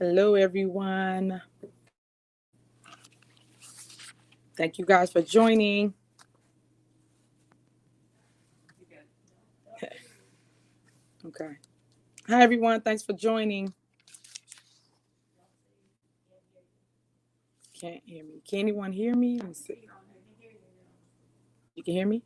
Hello, everyone. Thank you guys for joining. Okay. Hi, everyone. Thanks for joining. Can't hear me. Can anyone hear me? Let me see. You can hear me?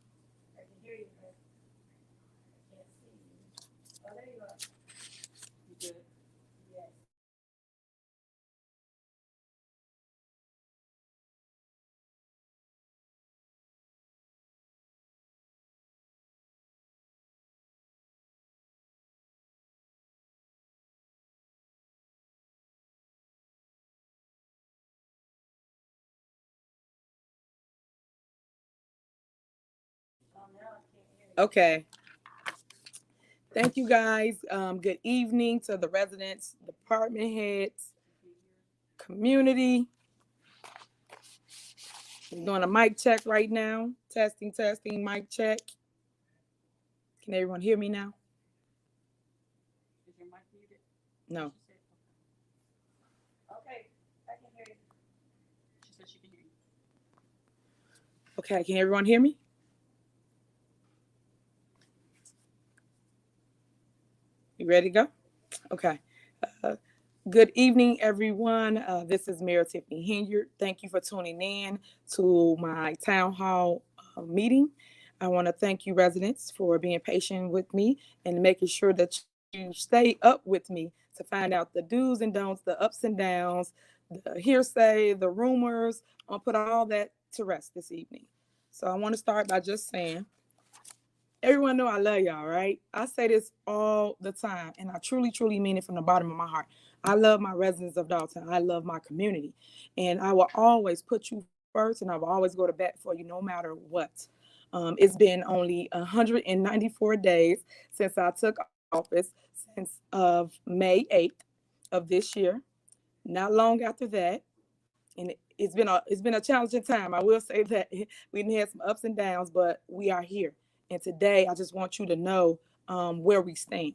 Okay. Thank you guys. Good evening to the residents, department heads, community. We're doing a mic check right now. Testing, mic check. Can everyone hear me now? No. Okay, can everyone hear me? You ready to go? Okay. Uh, Good evening, everyone. This is Mayor Tiffany Henyard. Thank you for tuning in to my town hall meeting. I want to thank you, residents, for being patient with me and making sure that you stay up with me to find out the do's and don'ts, the ups and downs, the hearsay, the rumors. I'll put all that to rest this evening. So I want to start by just saying, everyone know I love y'all, right? I say this all the time, and I truly, truly mean it from the bottom of my heart. I love my residents of Dalton. I love my community, and I will always put you first, and I will always go to bat for you no matter what. It's been only 194 days since I took office, since of May 8th of this year. Not long after that, and it's been a challenging time. I will say that we had some ups and downs, but we are here. And today, I just want you to know where we stand.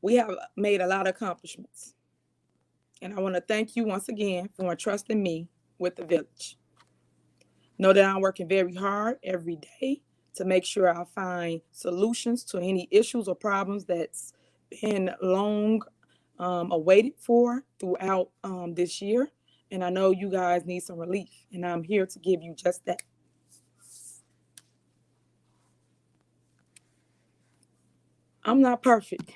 We have made a lot of accomplishments, and I want to thank you once again for entrusting me with the village. Know that I'm working very hard every day to make sure I find solutions to any issues or problems that's been long awaited for throughout this year. And I know you guys need some relief, and I'm here to give you just that. I'm not perfect,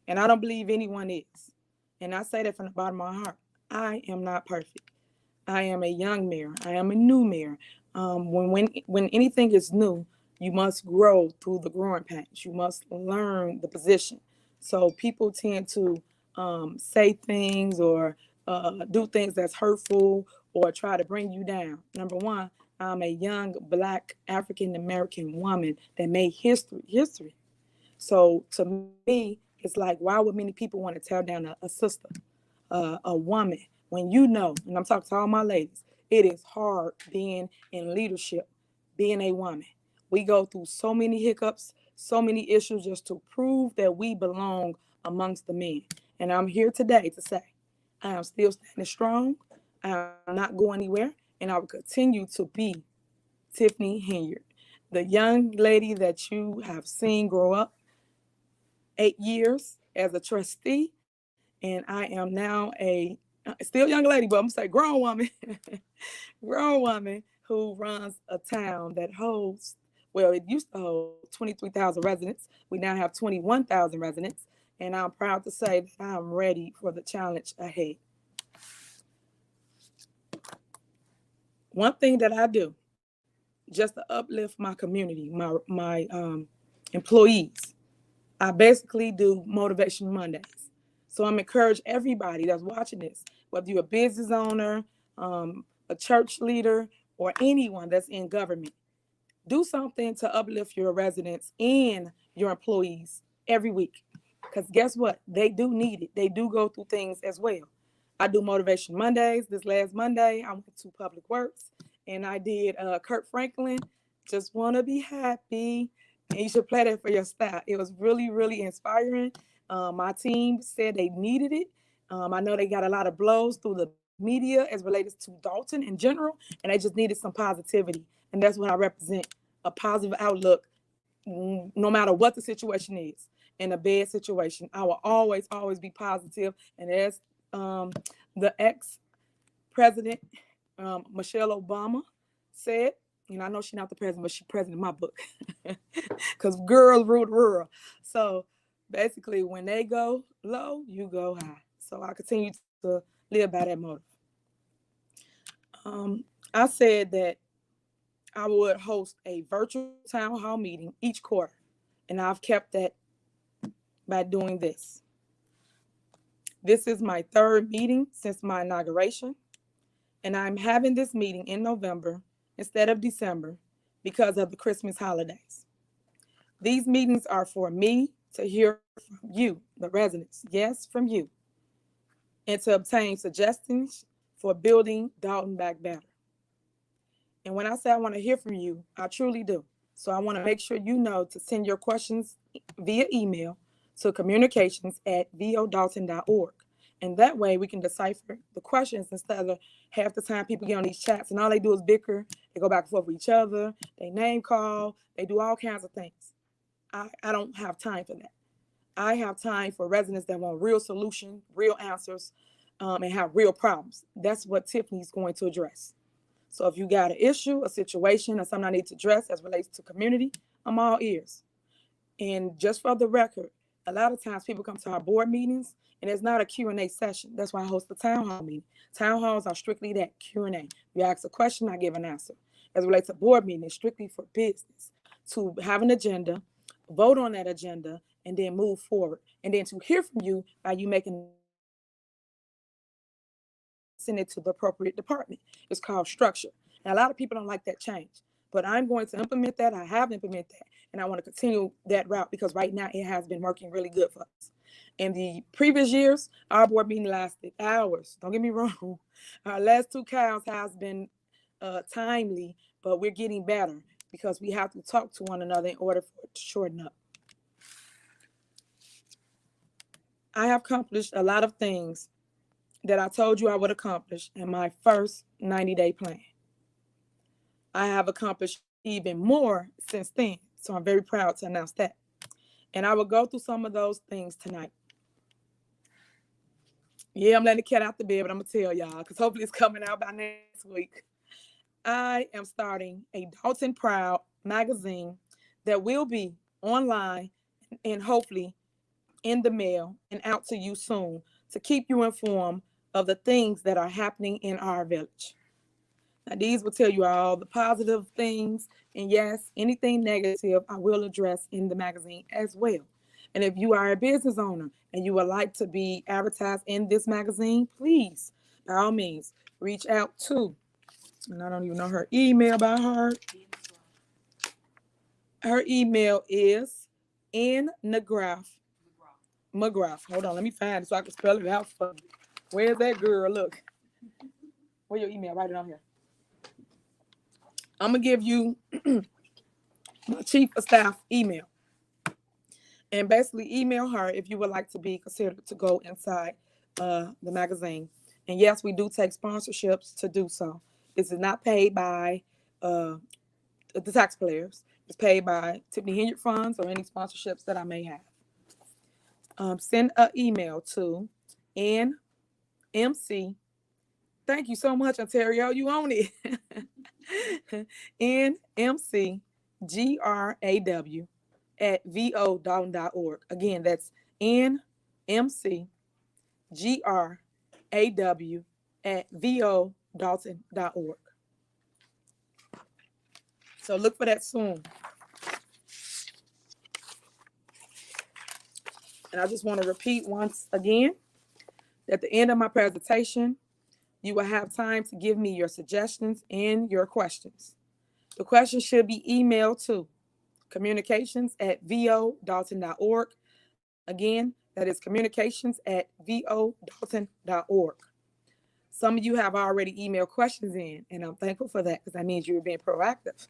and I don't believe anyone is. And I say that from the bottom of my heart. I am not perfect. I am a young mayor. I am a new mayor. When anything is new, you must grow through the growing pains. You must learn the position. So people tend to say things or do things that's hurtful or try to bring you down. Number one, I'm a young Black African American woman that made history. So to me, it's like, why would many people want to tear down a sister, a woman, when you know, and I'm talking to all my ladies, it is hard being in leadership, being a woman. We go through so many hiccups, so many issues just to prove that we belong amongst the men. And I'm here today to say, I am still standing strong. I am not going anywhere, and I will continue to be Tiffany Henyard, the young lady that you have seen grow up 8 years as a trustee, and I am now a still young lady, but I'm gonna say grown woman, grown woman who runs a town that holds, well, it used to hold 23,000 residents. We now have 21,000 residents, and I'm proud to say that I'm ready for the challenge ahead. One thing that I do just to uplift my community, my employees, I basically do Motivation Mondays. So I'm encourage everybody that's watching this, whether you're a business owner, a church leader, or anyone that's in government, do something to uplift your residents and your employees every week. Because guess what? They do need it. They do go through things as well. I do Motivation Mondays. This last Monday, I went to Public Works and I did Kurt Franklin, Just Want to Be Happy. And you should play that for your staff. It was really, really inspiring. My team said they needed it. I know they got a lot of blows through the media as related to Dalton in general, and they just needed some positivity. And that's what I represent, a positive outlook, no matter what the situation is. In a bad situation, I will always, always be positive. And as the ex-president, Michelle Obama said, and I know she's not the president, but she's president in my book, because girls rule the world. So basically, when they go low, you go high. So I continue to live by that motive. I said that I would host a virtual town hall meeting each quarter, and I've kept that by doing this. This is my third meeting since my inauguration, and I'm having this meeting in November instead of December because of the Christmas holidays. These meetings are for me to hear from you, the residents, yes, from you, and to obtain suggestions for building Dalton back better. And when I say I want to hear from you, I truly do. So I want to make sure you know to send your questions via email to communications@vodalton.org. And that way we can decipher the questions instead of half the time people get on these chats and all they do is bicker. They go back and forth with each other. They name call. They do all kinds of things. I don't have time for that. I have time for residents that want real solutions, real answers, and have real problems. That's what Tiffany's going to address. So if you got an issue, a situation, or something I need to address as relates to community, I'm all ears. And just for the record, a lot of times people come to our board meetings and it's not a Q&A session. That's why I host the town hall meeting. Town halls are strictly that, Q&A. You ask a question, I give an answer. As it relates to board meeting, it's strictly for business, to have an agenda, vote on that agenda, and then move forward. And then to hear from you by you making send it to the appropriate department. It's called structure. And a lot of people don't like that change, but I'm going to implement that. I have implemented that, and I want to continue that route because right now it has been working really good for us. In the previous years, our board meeting lasted hours. Don't get me wrong. Our last two counts has been timely, but we're getting better because we have to talk to one another in order for it to shorten up. I have accomplished a lot of things that I told you I would accomplish in my first 90-day plan. I have accomplished even more since then, so I'm very proud to announce that. And I will go through some of those things tonight. Yeah, I'm letting the cat out the bed, but I'm going to tell y'all, because hopefully it's coming out by next week. I am starting a Dalton Proud magazine that will be online and hopefully in the mail and out to you soon to keep you informed of the things that are happening in our village. Now, these will tell you all the positive things, and yes, anything negative I will address in the magazine as well. And if you are a business owner and you would like to be advertised in this magazine, please, by all means, reach out to, and I don't even know her email by heart. Her email is McGrath. Hold on, let me find it so I can spell it out for you. Where's that girl? Look. Where's your email? Write it on here. I'm going to give you my chief of staff email. And basically email her if you would like to be considered to go inside the magazine. And yes, we do take sponsorships to do so. This is not paid by the taxpayers. It's paid by Tiffany Henyard funds or any sponsorships that I may have. Send an email to NMC. Thank you so much, Ontario. You own it. NMCGRAW@vodalton.org. Again, that's NMCGRAW@vodalton.org. So look for that soon. And I just want to repeat once again, at the end of my presentation, you will have time to give me your suggestions and your questions. The questions should be emailed to communications@vodalton.org. Again, that is communications@vodalton.org. Some of you have already emailed questions in, and I'm thankful for that because that means you're being proactive.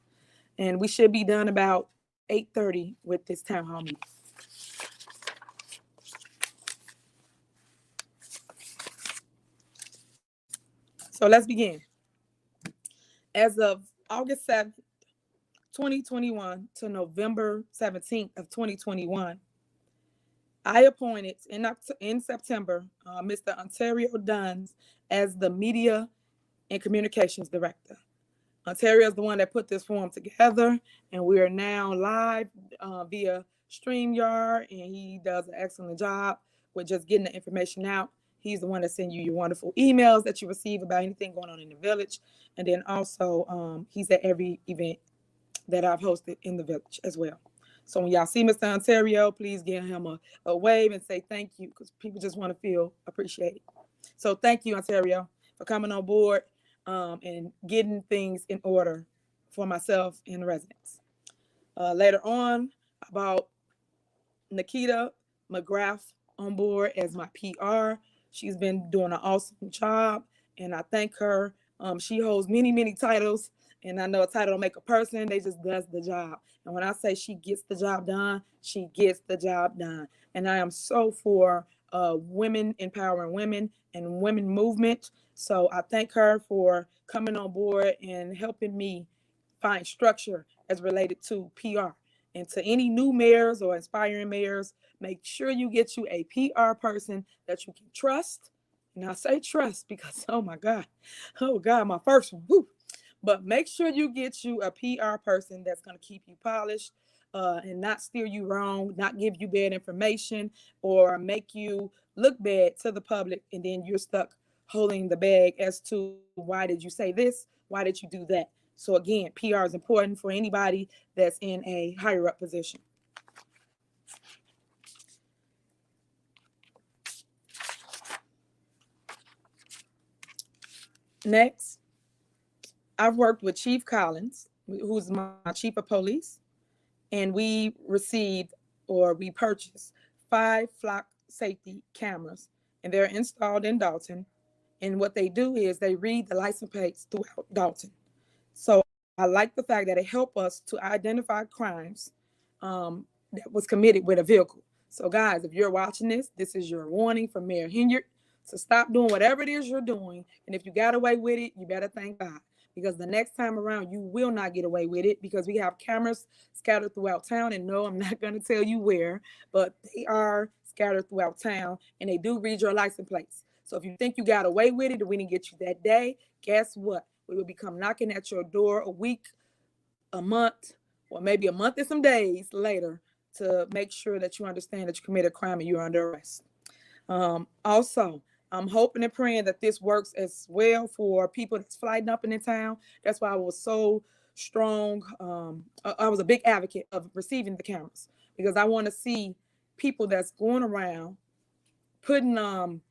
And we should be done about 8:30 with this town hall meeting. So let's begin. As of August 7th, 2021 to November 17th of 2021, I appointed in September Mr. Ontario Duns as the Media and Communications Director. Ontario is the one that put this forum together, and we are now live via StreamYard, and he does an excellent job with just getting the information out. He's the one that sends you your wonderful emails that you receive about anything going on in the village, and then also he's at every event that I've hosted in the village as well. So when y'all see Mr. Ontario, please give him a wave and say thank you, because people just want to feel appreciated. So thank you, Ontario, for coming on board and getting things in order for myself and the residents. Later on, about Nikita McGrath on board as my PR. She's been doing an awesome job, and I thank her. She holds many, many titles, and I know a title don't make a person. They just does the job. And when I say she gets the job done, she gets the job done. And I am so for women empowering women and women movement. So I thank her for coming on board and helping me find structure as related to PR. And to any new mayors or aspiring mayors, make sure you get you a PR person that you can trust. And I say trust because, oh my God, my first one. Whew. But make sure you get you a PR person that's going to keep you polished and not steer you wrong, not give you bad information or make you look bad to the public. And then you're stuck holding the bag as to why did you say this? Why did you do that? So again, PR is important for anybody that's in a higher up position. Next, I've worked with Chief Collins, who's my chief of police, and we purchased 5 flock safety cameras, and they're installed in Dalton. And what they do is they read the license plates throughout Dalton. So I like the fact that it helped us to identify crimes that was committed with a vehicle. So guys, if you're watching this, this is your warning from Mayor Henyard. So stop doing whatever it is you're doing. And if you got away with it, you better thank God. Because the next time around, you will not get away with it because we have cameras scattered throughout town. And no, I'm not going to tell you where, but they are scattered throughout town and they do read your license plates. So if you think you got away with it and we didn't get you that day, guess what? We will become knocking at your door a week, a month, or maybe a month and some days later to make sure that you understand that you committed a crime and you're under arrest. Also, I'm hoping and praying that this works as well for people that's flighting up in the town. That's why I was so strong. I was a big advocate of receiving the cameras because I want to see people that's going around putting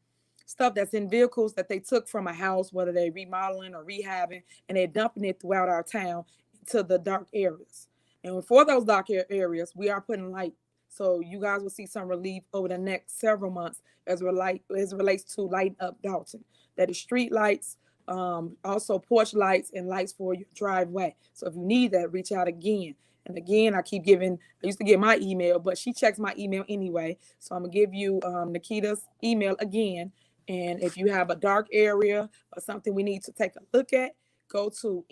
stuff that's in vehicles that they took from a house, whether they're remodeling or rehabbing, and they're dumping it throughout our town to the dark areas. And for those dark areas, we are putting light. So you guys will see some relief over the next several months as relates to lighting up Dalton. That is street lights, also porch lights and lights for your driveway. So if you need that, reach out again. And again, I used to get my email, but she checks my email anyway. So I'm going to give you Nikita's email again. And if you have a dark area or something we need to take a look at, go to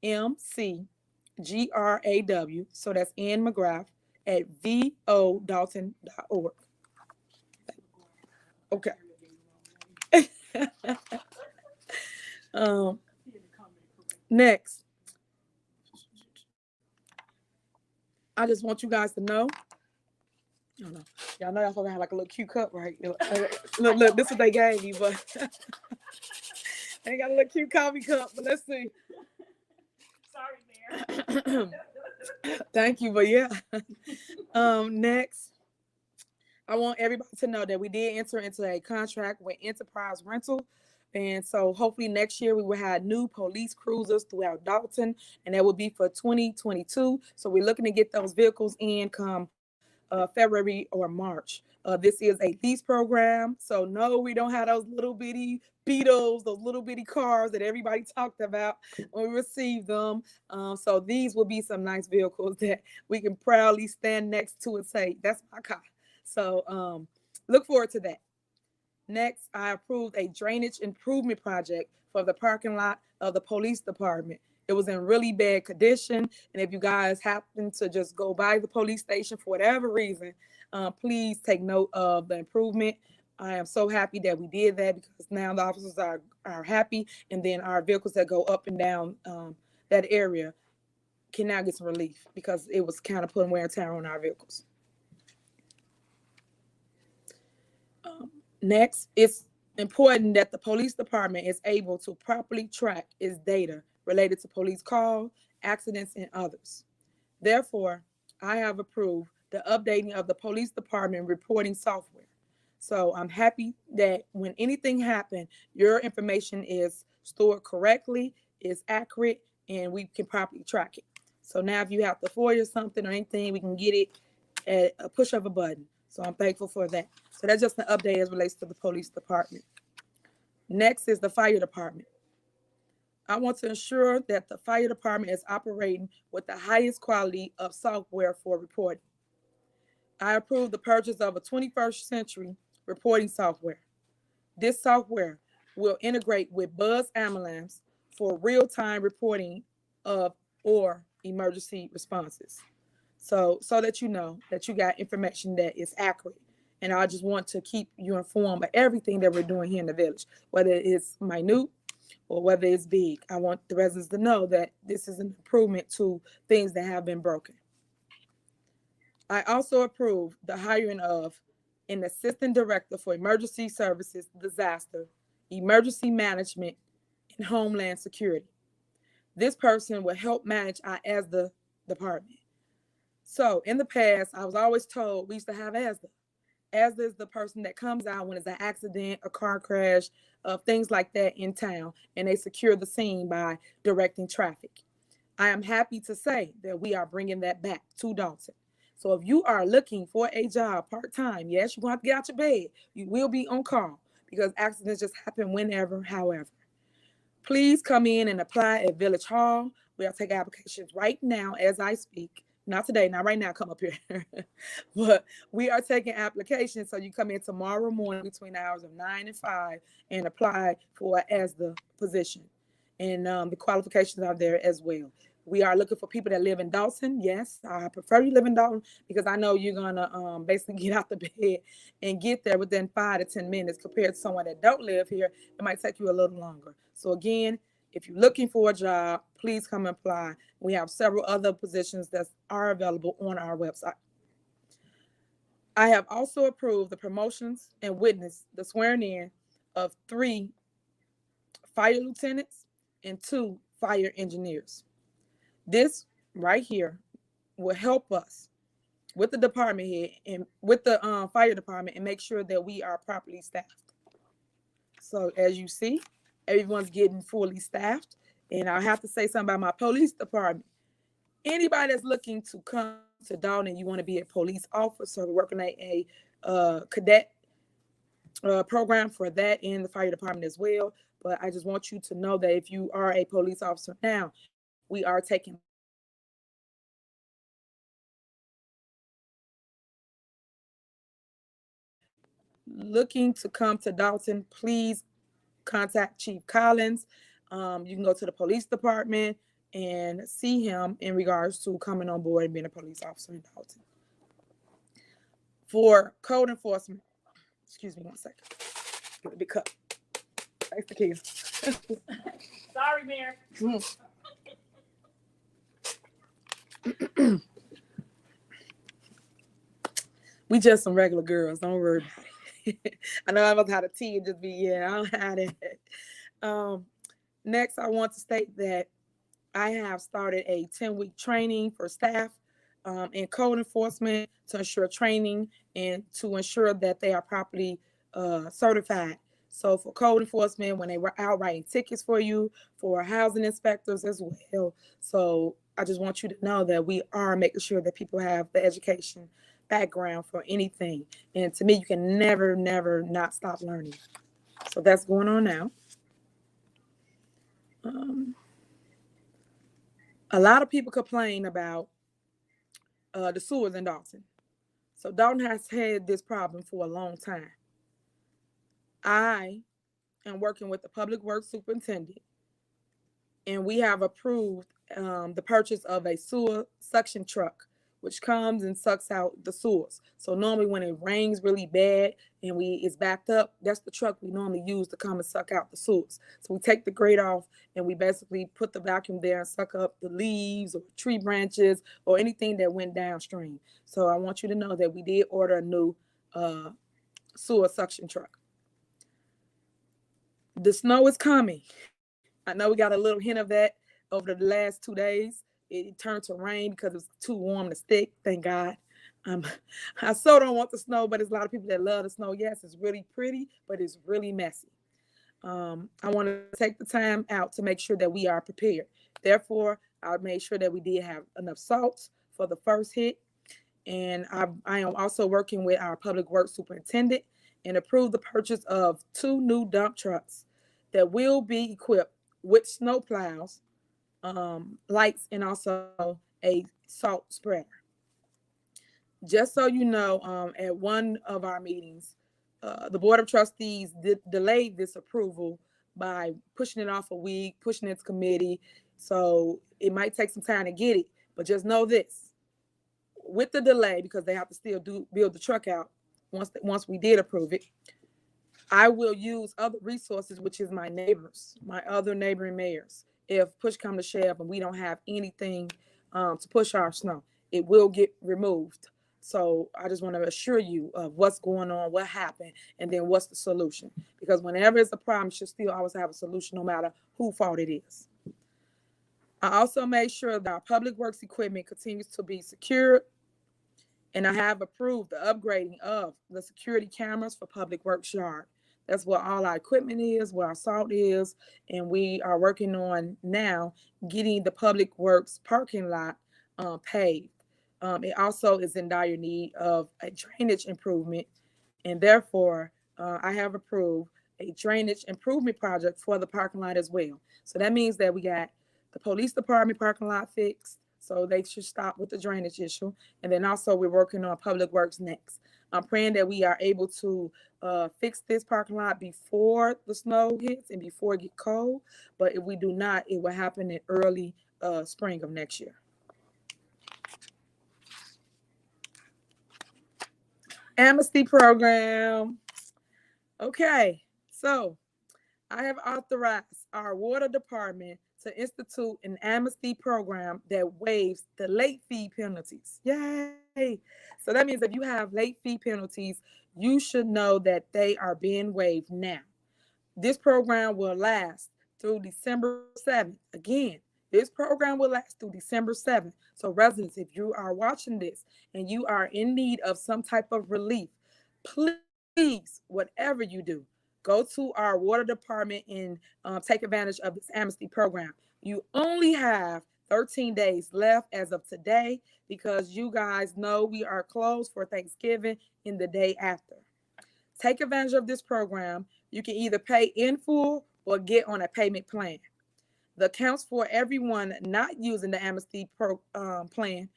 NMCGRAW. So that's Ann McGrath at vodalton.org. Okay. Next, I just want you guys to know. I don't know. Y'all know y'all supposed to have like a little cute cup, right? Look, this is what they gave me, but they got a little cute coffee cup. But let's see. Sorry, Mayor. Thank you, but yeah. Next, I want everybody to know that we did enter into a contract with Enterprise Rental. And so hopefully next year we will have new police cruisers throughout Dalton, and that will be for 2022. So we're looking to get those vehicles in come February or March. This is a lease program. So no, we don't have those little bitty Beetles, those little bitty cars that everybody talked about when we received them. So these will be some nice vehicles that we can proudly stand next to and say, that's my car. So look forward to that. Next, I approved a drainage improvement project for the parking lot of the police department. It was in really bad condition, and if you guys happen to just go by the police station for whatever reason, please take note of the improvement. I am so happy that we did that because now the officers are happy, and then our vehicles that go up and down that area can now get some relief because it was kind of putting wear and tear on our vehicles. Next, it's important that the police department is able to properly track its data related to police calls, accidents, and others. Therefore, I have approved the updating of the police department reporting software. So I'm happy that when anything happens, your information is stored correctly, is accurate, and we can properly track it. So now if you have to FOIA something or anything, we can get it at a push of a button. So I'm thankful for that. So that's just an update as relates to the police department. Next is the fire department. I want to ensure that the fire department is operating with the highest quality of software for reporting. I approve the purchase of a 21st century reporting software. This software will integrate with Buzz Ambulance for real-time reporting of or emergency responses. So that you know that you got information that is accurate. And I just want to keep you informed of everything that we're doing here in the village, whether it's minute or whether it's big. I want the residents to know that this is an improvement to things that have been broken. I also approve the hiring of an assistant director for emergency services, disaster, emergency management, and homeland security. This person will help manage our ASDA department. So in the past, I was always told we used to have ASDA. ASDA is the person that comes out when it's an accident, a car crash, things like that in town, and they secure the scene by directing traffic. I am happy to say that we are bringing that back to Dalton. So if you are looking for a job part-time, yes, you're going to have to get out your bed. You will be on call because accidents just happen whenever, however. Please come in and apply at Village Hall. We are taking applications right now as I speak. Not today, not right now, come up here. But we are taking applications, so you come in tomorrow morning between the hours of 9 and 5 and apply for as the position. And the qualifications are there as well. We are looking for people that live in Dawson. Yes, I prefer you live in Dalton because I know you're going to basically get out the bed and get there within 5 to 10 minutes compared to someone that don't live here. It might take you a little longer. So again, if you're looking for a job, please come and apply. We have several other positions that are available on our website. I have also approved the promotions and witnessed the swearing in of 3 fire lieutenants and 2 fire engineers. This right here will help us with the department head and with the fire department and make sure that we are properly staffed. So as you see, everyone's getting fully staffed. And I have to say something about my police department. Anybody that's looking to come to Dalton, you want to be a police officer, working at a cadet program for that in the fire department as well. But I just want you to know that if you are a police officer now, we are taking looking to come to Dalton, please contact Chief Collins. You can go to the police department and see him in regards to coming on board and being a police officer in Dalton. For code enforcement, excuse me one second. Get a big cup. Thanks the kids. Sorry, Mayor. We just some regular girls. Don't worry about it. I know I'm about to have a tea and just be, yeah, I don't have that. Next, I want to state that I have started a 10-week training for staff in code enforcement to ensure training and to ensure that they are properly certified. So for code enforcement, when they were out writing tickets for you, for housing inspectors as well. So I just want you to know that we are making sure that people have the education background for anything. And to me, you can never, never not stop learning. So that's going on now. A lot of people complain about the sewers in Dalton. So Dalton has had this problem for a long time. I am working with the public works superintendent, and we have approved the purchase of a sewer suction truck, which comes and sucks out the sewers. So normally when it rains really bad and it's backed up, that's the truck we normally use to come and suck out the sewers. So we take the grate off and we basically put the vacuum there and suck up the leaves or tree branches or anything that went downstream. So I want you to know that we did order a new sewer suction truck. The snow is coming. I know we got a little hint of that over the last 2 days. It turned to rain because it was too warm to stick. Thank God. Um, I so don't want the snow, but there's a lot of people that love the snow. Yes, it's really pretty, but it's really messy. I want to take the time out to make sure that we are prepared. Therefore, I made sure that we did have enough salt for the first hit. And I am also working with our public works superintendent and approved the purchase of 2 new dump trucks that will be equipped with snow plows, lights, and also a salt spreader. Just so you know, at one of our meetings, the Board of Trustees delayed this approval by pushing it off a week, pushing it to committee. So it might take some time to get it, but just know this. With the delay, because they have to still build the truck out once we did approve it, I will use other resources, which is my neighbors, my other neighboring mayors. If push come to shove and we don't have anything to push our snow, it will get removed. So I just want to assure you of what's going on, what happened, and then what's the solution. Because whenever it's a problem, you should still always have a solution, no matter whose fault it is. I also made sure that our public works equipment continues to be secured, and I have approved the upgrading of the security cameras for public works yard. That's where all our equipment is, where our salt is, and we are working on now getting the public works parking lot paved. It also is in dire need of a drainage improvement, and therefore I have approved a drainage improvement project for the parking lot as well. So that means that we got the police department parking lot fixed, so they should stop with the drainage issue. And then also we're working on public works next. I'm praying that we are able to fix this parking lot before the snow hits and before it get cold. But if we do not, it will happen in early spring of next year. Amnesty program. Okay, so I have authorized our water department to institute an amnesty program that waives the late fee penalties. Yay! So that means if you have late fee penalties, you should know that they are being waived now. This program will last through December 7th. Again, this program will last through December 7th. So residents, if you are watching this and you are in need of some type of relief, please, whatever you do, go to our water department and take advantage of this amnesty program. You only have 13 days left as of today, because you guys know we are closed for Thanksgiving in the day after. Take advantage of this program. You can either pay in full or get on a payment plan. The accounts for everyone not using the amnesty plan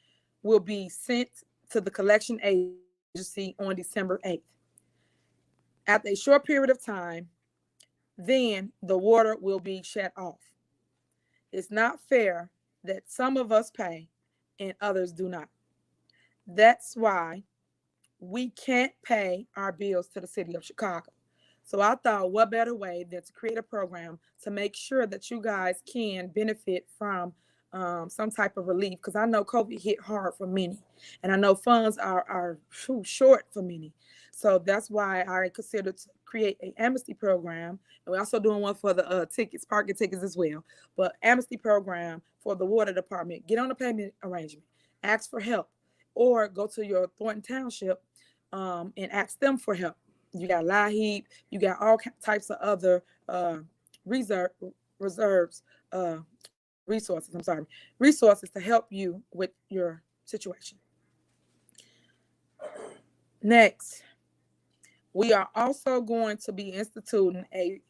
will be sent to the collection agency on December 8th. After a short period of time, then the water will be shut off. It's not fair that some of us pay and others do not. That's why we can't pay our bills to the city of Chicago. So I thought, what better way than to create a program to make sure that you guys can benefit from some type of relief, because I know COVID hit hard for many, and I know funds are short for many. So that's why I considered to create an amnesty program, and we're also doing one for the tickets, parking tickets as well. But amnesty program for the water department. Get on a payment arrangement, ask for help, or go to your Thornton Township and ask them for help. You got LIHEAP, you got all types of other resources to help you with your situation. Next, we are also going to be instituting a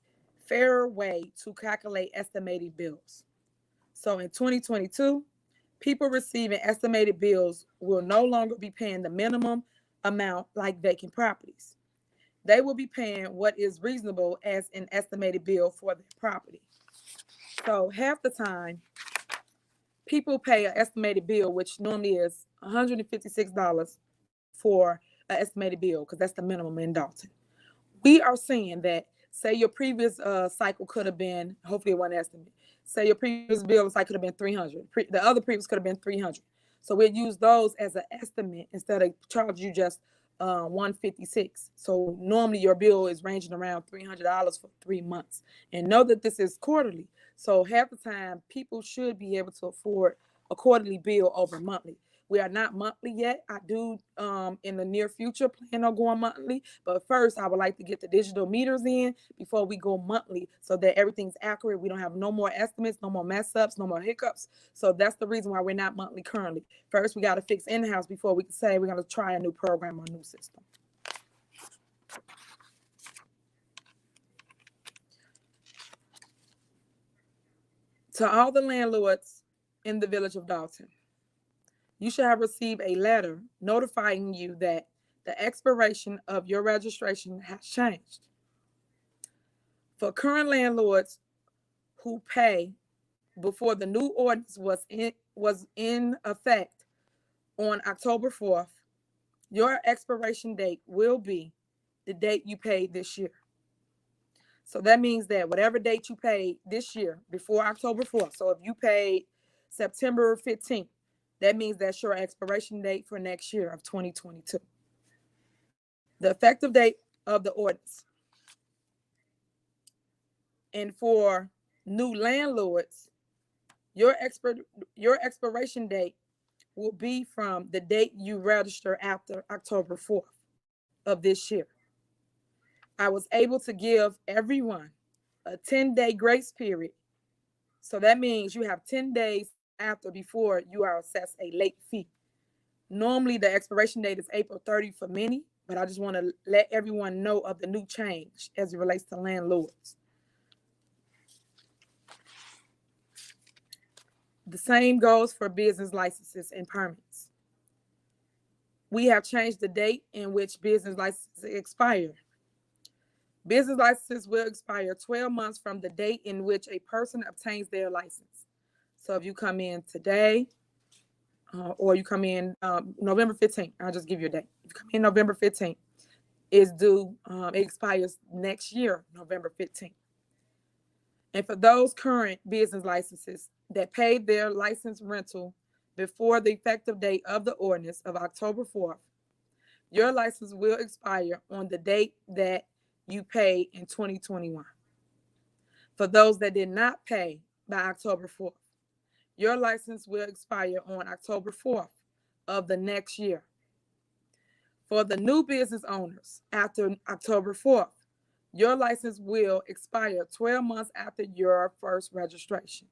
fairer way to calculate estimated bills. So in 2022, people receiving estimated bills will no longer be paying the minimum amount like vacant properties. they will be paying what is reasonable as an estimated bill for their property. So half the time, people pay an estimated bill, which normally is $156 for an estimated bill, because that's the minimum in Dalton. We are saying that, say your previous cycle could have been, hopefully it wasn't estimate, say your previous bill cycle could have been 300. The other previous could have been 300. So we'd use those as an estimate instead of charge you just 156. So normally your bill is ranging around $300 for 3 months. And know that this is quarterly. So half the time, people should be able to afford a quarterly bill over monthly. We are not monthly yet. I do in the near future plan on going monthly, but first I would like to get the digital meters in before we go monthly, so that everything's accurate. We don't have no more estimates, no more mess ups, no more hiccups. So that's the reason why we're not monthly currently. First, we got to fix in-house before we can say we're going to try a new program or new system. To all the landlords in the village of Dalton, you should have received a letter notifying you that the expiration of your registration has changed. For current landlords who pay before the new ordinance was in effect on October 4th, your expiration date will be the date you paid this year. So that means that whatever date you paid this year before October 4th, so if you paid September 15th, that means that's your expiration date for next year of 2022. The effective date of the ordinance. And for new landlords, your expiration date will be from the date you register after October 4th of this year. I was able to give everyone a 10-day grace period. So that means you have 10 days after before you are assessed a late fee. Normally the expiration date is April 30 for many, but I just want to let everyone know of the new change as it relates to landlords. The same goes for business licenses and permits. We have changed the date in which business licenses expire. Business licenses will expire 12 months from the date in which a person obtains their license. So if you come in today, or you come in November 15th, I'll just give you a date. If you come in November 15th, it's due, it expires next year, November 15th. And for those current business licenses that paid their license rental before the effective date of the ordinance of October 4th, your license will expire on the date that you paid in 2021. For those that did not pay by October 4th, your license will expire on October 4th of the next year. For the new business owners after October 4th, your license will expire 12 months after your first registration.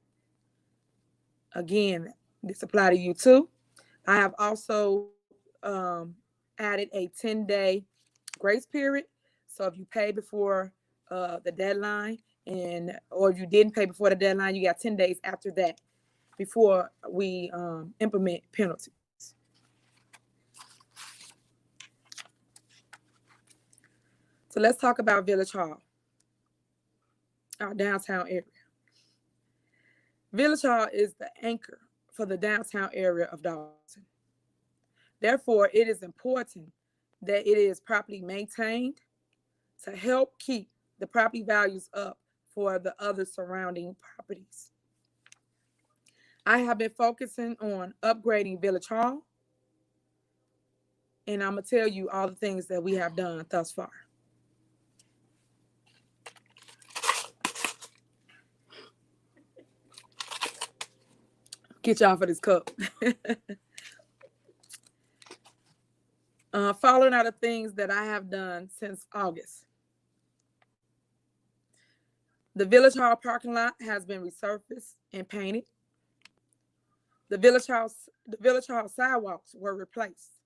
Again, this applies to you too. I have also added a 10-day grace period. So if you pay before the deadline, or if you didn't pay before the deadline, you got 10 days after that before we implement penalties. So let's talk about Village Hall, our downtown area. Village Hall is the anchor for the downtown area of Dalton. Therefore, it is important that it is properly maintained to help keep the property values up for the other surrounding properties. I have been focusing on upgrading Village Hall, and I'm going to tell you all the things that we have done thus far. Get y'all for this cup. Following are the things that I have done since August. The Village Hall parking lot has been resurfaced and painted. The Village Hall sidewalks were replaced.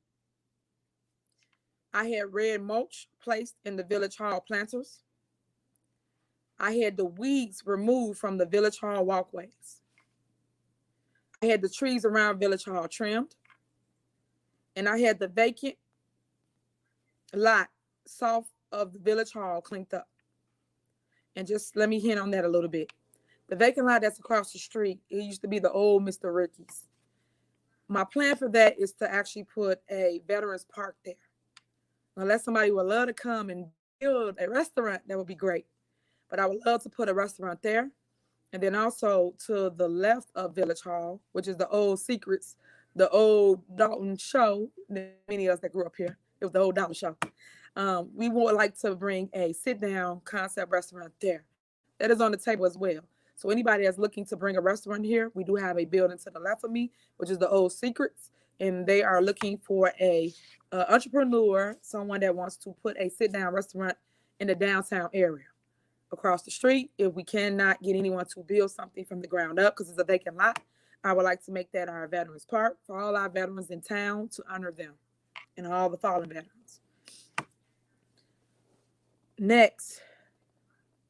I had red mulch placed in the Village Hall planters. I had the weeds removed from the Village Hall walkways. I had the trees around Village Hall trimmed. And I had the vacant lot soft of the Village Hall cleaned up. And just let me hint on that a little bit. The vacant lot that's across the street, it used to be the old Mr. Ricky's. My plan for that is to actually put a Veterans Park there. Unless somebody would love to come and build a restaurant, that would be great. But I would love to put a restaurant there. And then also to the left of Village Hall, which is the old Secrets, the old Dalton show, many of us that grew up here, it was the old Dalton show. We would like to bring a sit-down concept restaurant there. That is on the table as well. So anybody that's looking to bring a restaurant here, we do have a building to the left of me, which is the old Secrets. And they are looking for a entrepreneur, someone that wants to put a sit-down restaurant in the downtown area. Across the street, if we cannot get anyone to build something from the ground up because it's a vacant lot, I would like to make that our Veterans Park for all our veterans in town to honor them and all the fallen veterans. Next,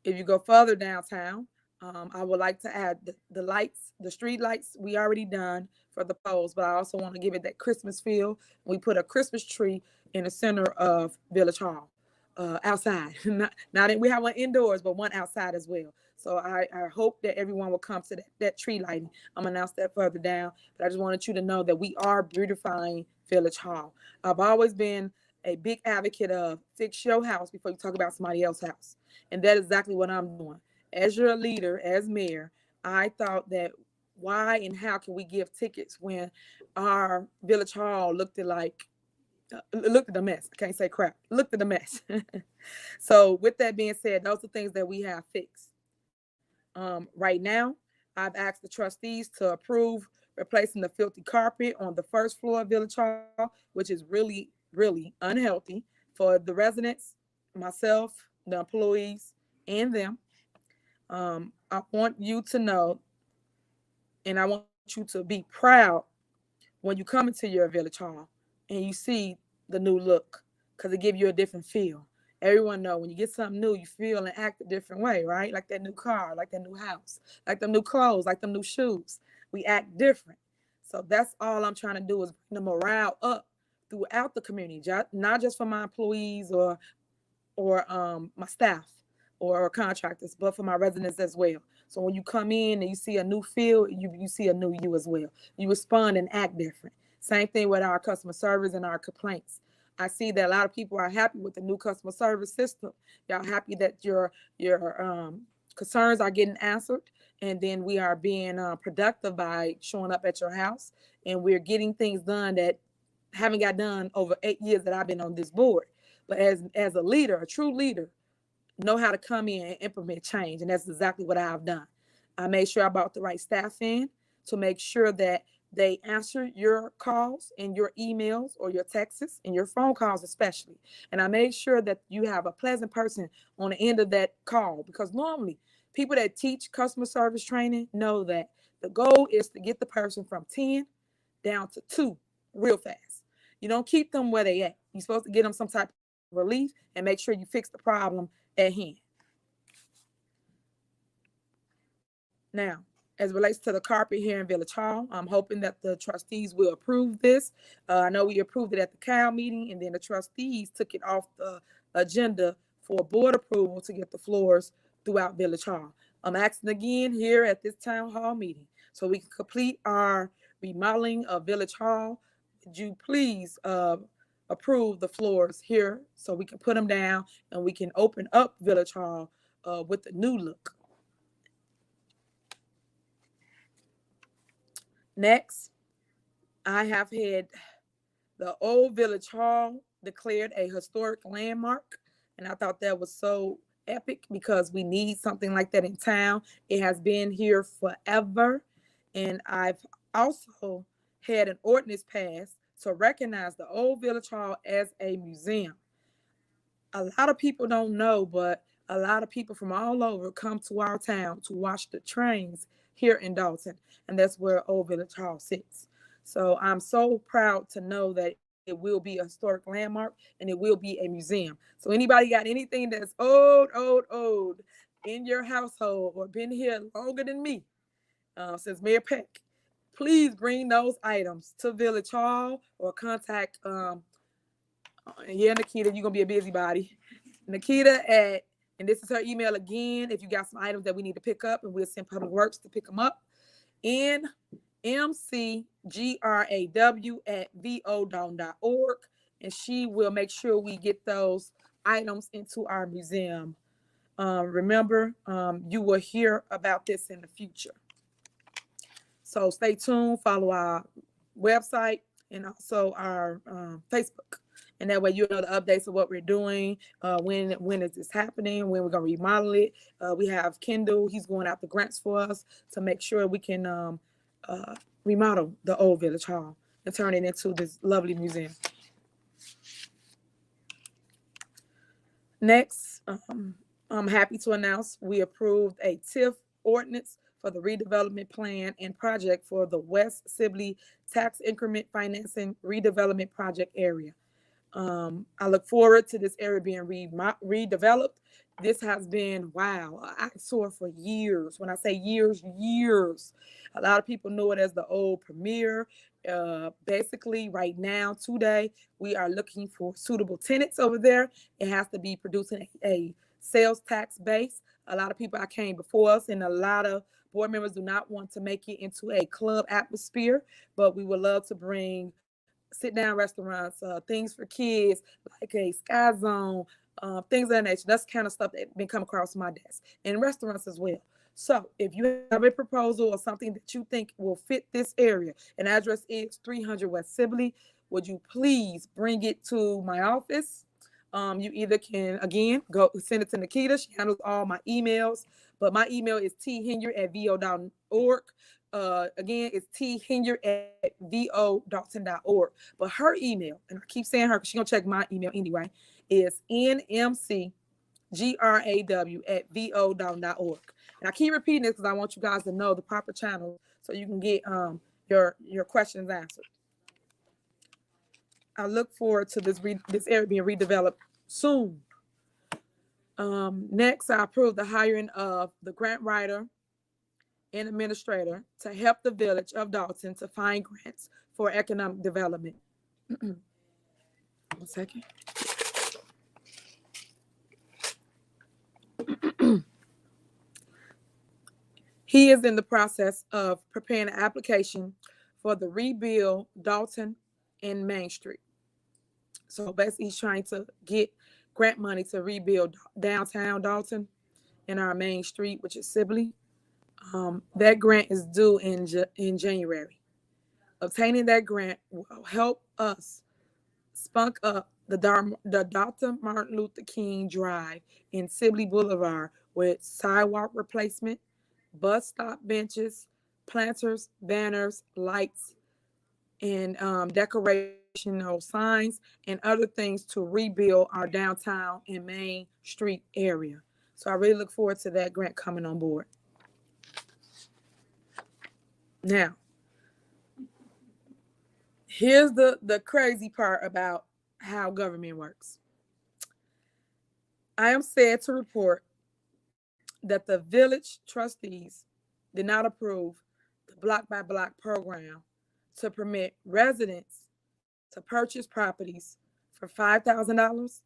if you go further downtown, I would like to add the lights, the street lights we already done for the poles, but I also want to give it that Christmas feel. We put a Christmas tree in the center of Village Hall, outside. Not that we have one indoors, but one outside as well. So I hope that everyone will come to that tree lighting. I'm gonna announce that further down, but I just wanted you to know that we are beautifying Village Hall. I've always been a big advocate of fix your house before you talk about somebody else's house. And that is exactly what I'm doing. As your leader, as mayor, I thought that why and how can we give tickets when our Village Hall looked at a mess. I can't say crap. Looked at a mess. So with that being said, those are things that we have fixed. Right now, I've asked the trustees to approve replacing the filthy carpet on the first floor of Village Hall, which is really, really unhealthy for the residents, myself, the employees, and them. I want you to know, and I want you to be proud when you come into your Village Hall and you see the new look, because it gives you a different feel. Everyone know when you get something new, you feel and act a different way, right? Like that new car, like that new house, like them new clothes, like them new shoes. We act different. So that's all I'm trying to do is bring the morale up throughout the community, not just for my employees or my staff or contractors, but for my residents as well. So when you come in and you see a new field, you see a new you as well. You respond and act different. Same thing with our customer service and our complaints. I see that a lot of people are happy with the new customer service system. Y'all happy that your concerns are getting answered, and then we are being productive by showing up at your house, and we're getting things done that haven't got done over 8 years that I've been on this board. But as a leader, a true leader, know how to come in and implement change. And that's exactly what I've done. I made sure I brought the right staff in to make sure that they answer your calls and your emails or your texts and your phone calls especially. And I made sure that you have a pleasant person on the end of that call, because normally people that teach customer service training know that the goal is to get the person from 10 down to 2 real fast. You don't keep them where they at. You're supposed to get them some type of relief and make sure you fix the problem at hand. Now, as it relates to the carpet here in Village Hall, I'm hoping that the trustees will approve this. I know we approved it at the CAL meeting, and then the trustees took it off the agenda for board approval to get the floors throughout Village Hall. I'm asking again here at this town hall meeting so we can complete our remodeling of Village Hall. Would you please approve the floors here so we can put them down and we can open up Village Hall with a new look. Next, I have had the old Village Hall declared a historic landmark, and I thought that was so epic because we need something like that in town. It has been here forever, and I've also had an ordinance passed to recognize the old Village Hall as a museum. A lot of people don't know, but a lot of people from all over come to our town to watch the trains here in Dalton, and that's where Old Village Hall sits. So I'm so proud to know that it will be a historic landmark and it will be a museum. So anybody got anything that's old in your household or been here longer than me, since Mayor Peck, please bring those items to Village Hall or contact, yeah, Nikita, you're gonna be a busybody. Nikita at, and this is her email again, if you got some items that we need to pick up, and we'll send Public Works to pick them up, nmcgraw@vo.org, and she will make sure we get those items into our museum. Remember, you will hear about this in the future. So stay tuned, follow our website and also our Facebook. And that way you'll know the updates of what we're doing, when is this happening, when we're going to remodel it. We have Kendall, he's going out the grants for us to make sure we can remodel the old Village Hall and turn it into this lovely museum. Next, I'm happy to announce we approved a TIF ordinance for the redevelopment plan and project for the West Sibley Tax Increment Financing Redevelopment Project area. I look forward to this area being redeveloped. This has been, wow, an eyesore for years. When I say years, years. A lot of people know it as the old Premier. Basically, right now, today, we are looking for suitable tenants over there. It has to be producing a sales tax base. A lot of people came before us, and a lot of board members do not want to make it into a club atmosphere, but we would love to bring sit-down restaurants, things for kids, like a Sky Zone, things of that nature. That's the kind of stuff that been come across my desk, and restaurants as well. So if you have a proposal or something that you think will fit this area, an address is 300 West Sibley, would you please bring it to my office? You either can, again, go send it to Nikita. She handles all my emails, but my email is thenyard@vo.org. Again, it's thenyard@vo.org. But her email, and I keep saying her because she's going to check my email anyway, is nmcgraw@vo.org. And I keep repeating this because I want you guys to know the proper channel so you can get your questions answered. I look forward to this area being redeveloped soon. Next, I approve the hiring of the grant writer and administrator to help the village of Dalton to find grants for economic development. 1 second. He is in the process of preparing an application for the rebuild Dalton and Main Street. So basically, he's trying to get grant money to rebuild downtown Dalton and our main street, which is Sibley. That grant is due in January. Obtaining that grant will help us spunk up the Dr. Martin Luther King Drive in Sibley Boulevard with sidewalk replacement, bus stop benches, planters, banners, lights, and decorational signs and other things to rebuild our downtown and Main Street area. So I really look forward to that grant coming on board. Now, here's the crazy part about how government works. I am sad to report that the village trustees did not approve the block by block program to permit residents to purchase properties for $5,000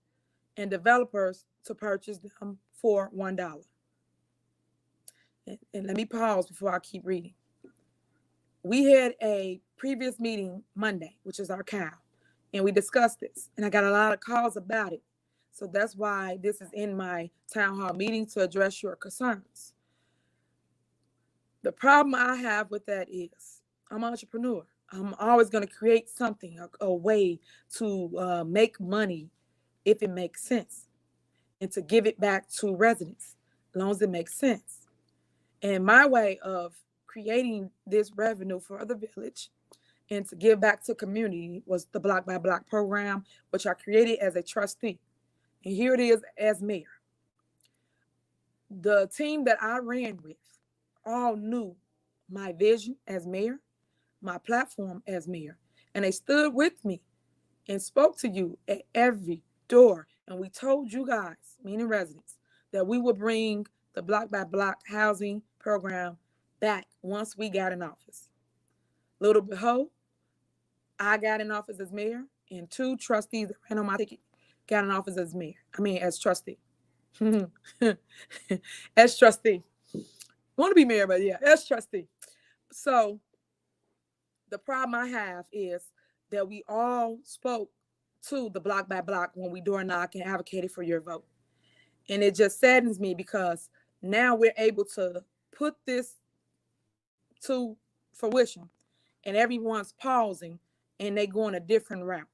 and developers to purchase them for $1. And let me pause before I keep reading. We had a previous meeting Monday, which is our cow, and we discussed this, and I got a lot of calls about it. So that's why this is in my town hall meeting to address your concerns. The problem I have with that is I'm an entrepreneur. I'm always going to create something, a way to make money if it makes sense and to give it back to residents, as long as it makes sense. And my way of creating this revenue for the village and to give back to community was the block by block program, which I created as a trustee. And here it is as mayor. The team that I ran with all knew my vision as mayor, my platform as mayor, and they stood with me and spoke to you at every door. And we told you guys, meaning residents, that we would bring the block by block housing program back once we got in office. Little behold, I got in office as mayor, and 2 trustees that ran on my ticket got in office as mayor. As trustee. As trustee. Want to be mayor, but yeah, as trustee. So the problem I have is that we all spoke to the block by block when we door knock and advocated for your vote. And it just saddens me because now we're able to put this to fruition and everyone's pausing and they going a different route.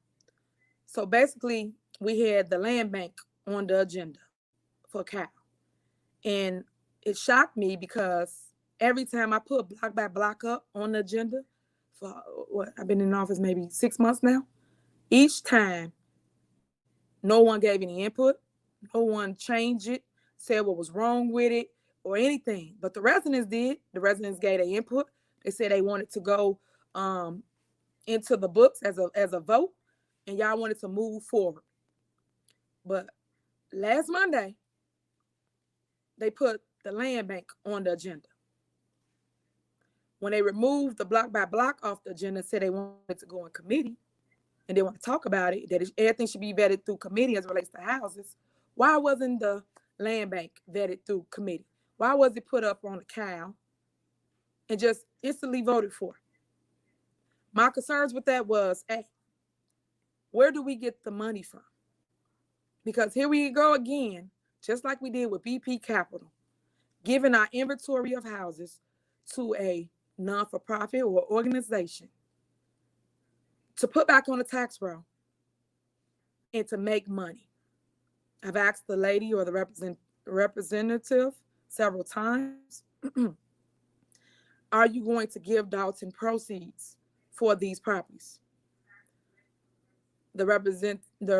So basically, we had the land bank on the agenda for Cal. And it shocked me because every time I put block by block up on the agenda for what I've been in office maybe 6 months now, each time no one gave any input, no one changed it, said what was wrong with it or anything. But the residents did. The residents gave their input. They said they wanted to go into the books as a vote, and y'all wanted to move forward. But last Monday, they put the land bank on the agenda. When they removed the block by block off the agenda, said they wanted to go in committee and they want to talk about it, that everything should be vetted through committee as it relates to houses. Why wasn't the land bank vetted through committee? Why was it put up on the cow and just instantly voted for? My concerns with that was, hey, where do we get the money from? Because here we go again, just like we did with BP Capital, giving our inventory of houses to a non-for-profit or organization to put back on the tax roll and to make money. I've asked the lady or the representative several times, are you going to give Dalton proceeds for these properties? The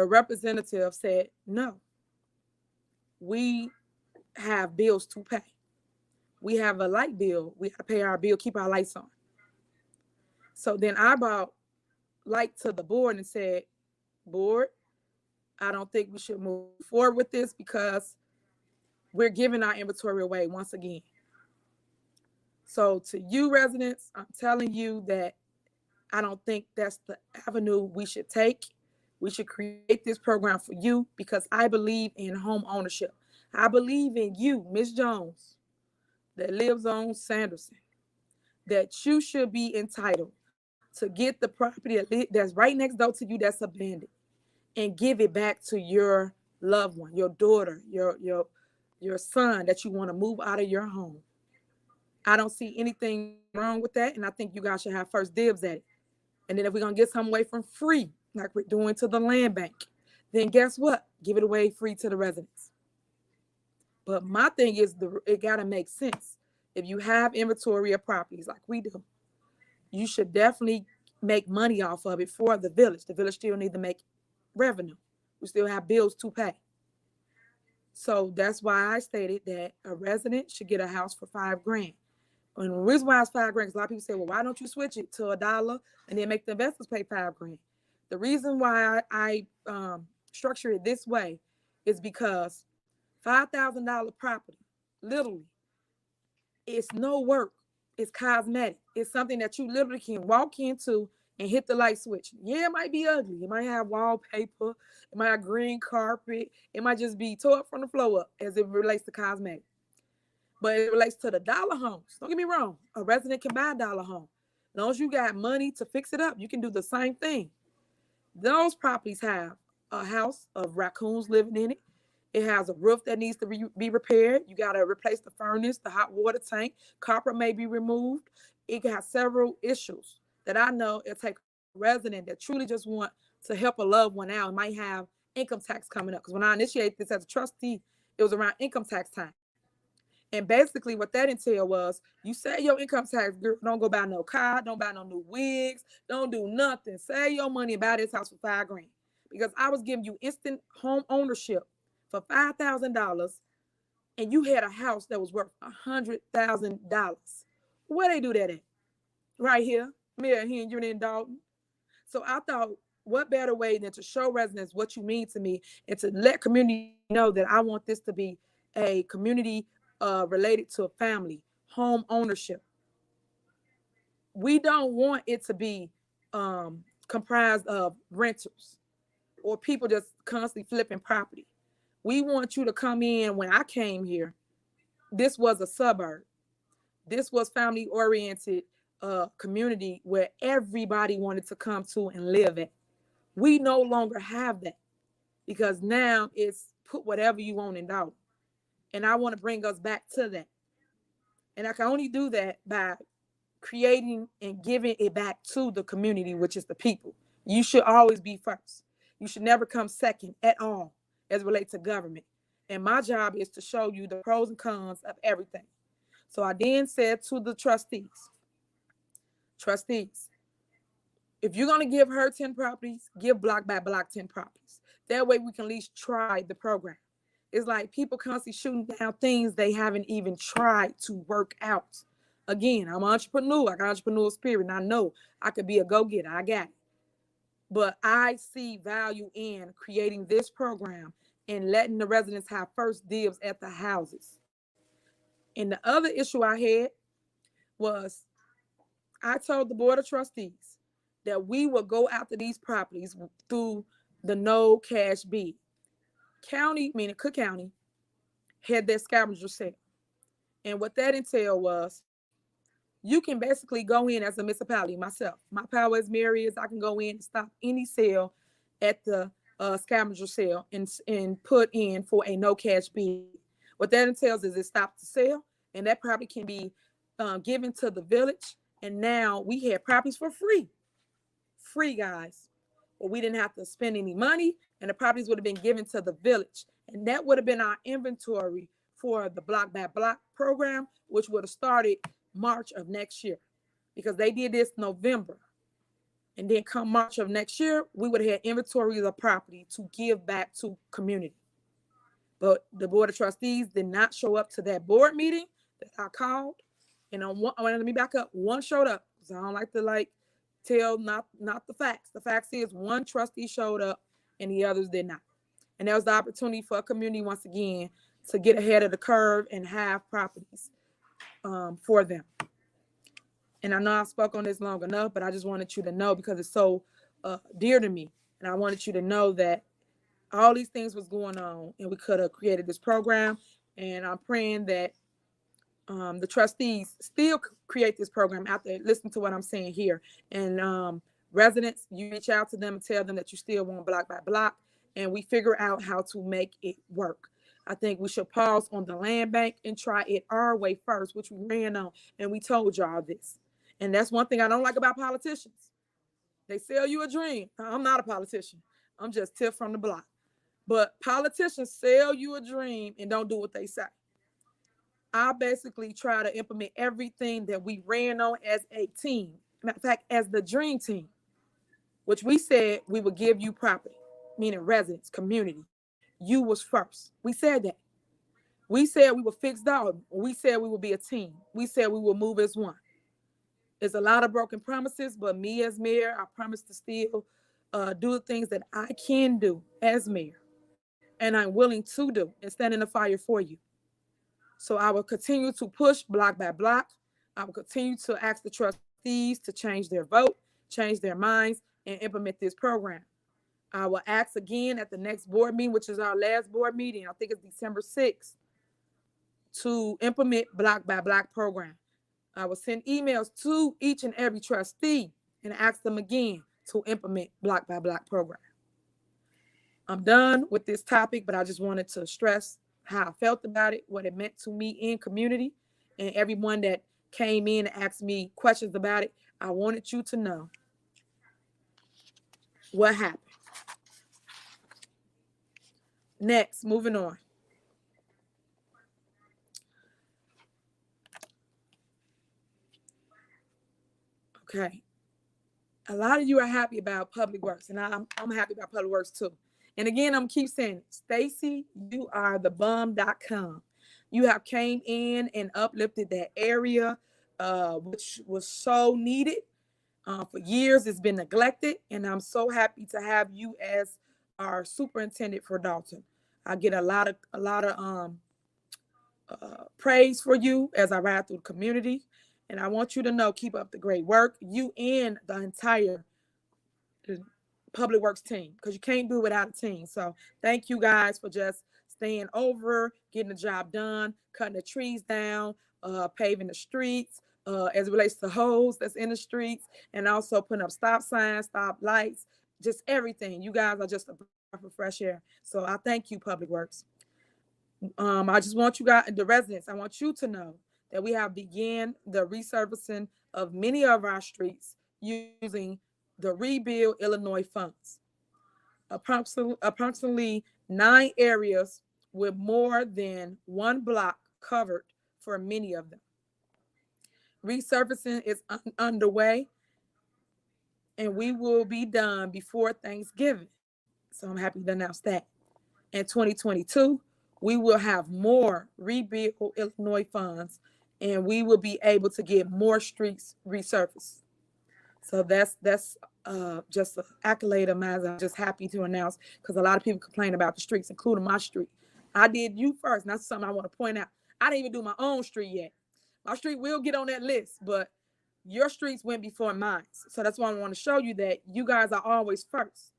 representative said, no. We have bills to pay. We have a light bill. We have to pay our bill, keep our lights on. So then I brought light to the board and said, board, I don't think we should move forward with this because we're giving our inventory away once again. So to you residents, I'm telling you that I don't think that's the avenue we should take. We should create this program for you because I believe in home ownership. I believe in you, Miss Jones, that lives on Sanderson, that you should be entitled to get the property that's right next door to you that's abandoned and give it back to your loved one, your daughter, your son that you want to move out of your home. I don't see anything wrong with that, and I think you guys should have first dibs at it. And then if we're going to get something away from free, like we're doing to the land bank, then guess what? Give it away free to the residents. But my thing is, it got to make sense. If you have inventory of properties like we do, you should definitely make money off of it for the village. The village still need to make revenue. We still have bills to pay. So that's why I stated that a resident should get a house for $5,000. And the reason why it's $5,000, because a lot of people say, well, why don't you switch it to $1 and then make the investors pay $5,000? The reason why I structure it this way is because $5,000 property, literally, it's no work. It's cosmetic. It's something that you literally can walk into and hit the light switch. Yeah, it might be ugly. It might have wallpaper. It might have green carpet. It might just be tore up from the floor up as it relates to cosmetic. But it relates to the dollar homes. Don't get me wrong. A resident can buy a dollar home. As long as you got money to fix it up, you can do the same thing. Those properties have a house of raccoons living in it. It has a roof that needs to be repaired. You got to replace the furnace, the hot water tank. Copper may be removed. It has several issues that I know it'll take a resident that truly just want to help a loved one out. It might have income tax coming up. Because when I initiated this as a trustee, it was around income tax time. And basically what that entailed was you save your income tax, girl, don't go buy no car, don't buy no new wigs, don't do nothing. Save your money and buy this house for $5,000. Because I was giving you instant home ownership for $5,000 and you had a house that was worth $100,000. Where they do that at? Right here, Henyard in Dalton. So I thought, what better way than to show residents what you mean to me and to let community know that I want this to be a community related to a family, home ownership. We don't want it to be comprised of renters. or people just constantly flipping property. We want you to come in. When I came here, this was a suburb. This was family oriented community where everybody wanted to come to and live at. We no longer have that because now it's put whatever you want in out. And I want to bring us back to that. And I can only do that by creating and giving it back to the community, which is the people. You should always be first. You should never come second at all as it relates to government. And my job is to show you the pros and cons of everything. So I then said to the trustees, if you're going to give her 10 properties, give block by block 10 properties. That way we can at least try the program. It's like people constantly shooting down things they haven't even tried to work out. Again, I'm an entrepreneur. I got entrepreneurial spirit, and I know I could be a go-getter. I got it. But I see value in creating this program and letting the residents have first dibs at the houses. And the other issue I had was I told the board of trustees that we will go after these properties through the no cash bid. County, meaning Cook County, had their scavenger sale. And what that entailed was you can basically go in as a municipality, myself. My power as mayor is I can go in and stop any sale at the scavenger sale and put in for a no cash bid. What that entails is it stops the sale, and that property can be given to the village. And now we had properties for free. Free, guys. But we didn't have to spend any money, and the properties would have been given to the village. And that would have been our inventory for the block by block program, which would have started March of next year, because they did this November. And then come March of next year, we would have had inventory of the property to give back to community. But the board of trustees did not show up to that board meeting that I called. And let me back up. One showed up, because I don't like to tell not the facts. The facts is one trustee showed up and the others did not. And that was the opportunity for a community once again to get ahead of the curve and have properties for them. And I know I spoke on this long enough, but I just wanted you to know because it's so dear to me. And I wanted you to know that all these things was going on and we could have created this program. And I'm praying that the trustees still create this program after listening to what I'm saying here. And residents, you reach out to them and tell them that you still want block by block, and we figure out how to make it work. I think we should pause on the land bank and try it our way first, which we ran on, and we told y'all this. And that's one thing I don't like about politicians. They sell you a dream. I'm not a politician. I'm just Tiff from the block. But politicians sell you a dream and don't do what they say. I basically try to implement everything that we ran on as a team. Matter of fact, as the dream team, which we said we would give you property, meaning residents, community. You was first. We said that. We said we would fix Dalton. We said we would be a team. We said we would move as one. There's a lot of broken promises, but me as mayor, I promise to still do the things that I can do as mayor. And I'm willing to do and stand in the fire for you. So I will continue to push block by block. I will continue to ask the trustees to change their vote, change their minds, and implement this program. I will ask again at the next board meeting, which is our last board meeting, I think it's December 6th, to implement block by block program. I will send emails to each and every trustee and ask them again to implement block by block program. I'm done with this topic, but I just wanted to stress how I felt about it, what it meant to me in community, and everyone that came in and asked me questions about it. I wanted you to know what happened. Next, moving on. Okay. A lot of you are happy about public works, and I'm happy about public works too. And again, I'm keep saying, Stacy, you are the bum.com. You have came in and uplifted that area, which was so needed. For years, it's been neglected, and I'm so happy to have you as our superintendent for Dalton. I get a lot of praise for you as I ride through the community, and I want you to know, keep up the great work. You and the entire public works team, because you can't do it without a team. So thank you guys for just staying over, getting the job done, cutting the trees down, paving the streets, as it relates to holes that's in the streets, and also putting up stop signs, stop lights, just everything. You guys are just a breath of fresh air. So I thank you, Public Works. I just want you guys, the residents, I want you to know that we have began the resurfacing of many of our streets using the Rebuild Illinois funds. Approximately 9 areas with more than 1 block covered for many of them. Resurfacing is underway, and we will be done before Thanksgiving. So I'm happy to announce that. In 2022, we will have more Rebuild Illinois funds, and we will be able to get more streets resurfaced. So that's just an accolade of mine. I'm just happy to announce, because a lot of people complain about the streets, including my street. I did you first, and that's something I want to point out. I didn't even do my own street yet. My street will get on that list, but your streets went before mine. So that's why I want to show you that you guys are always first.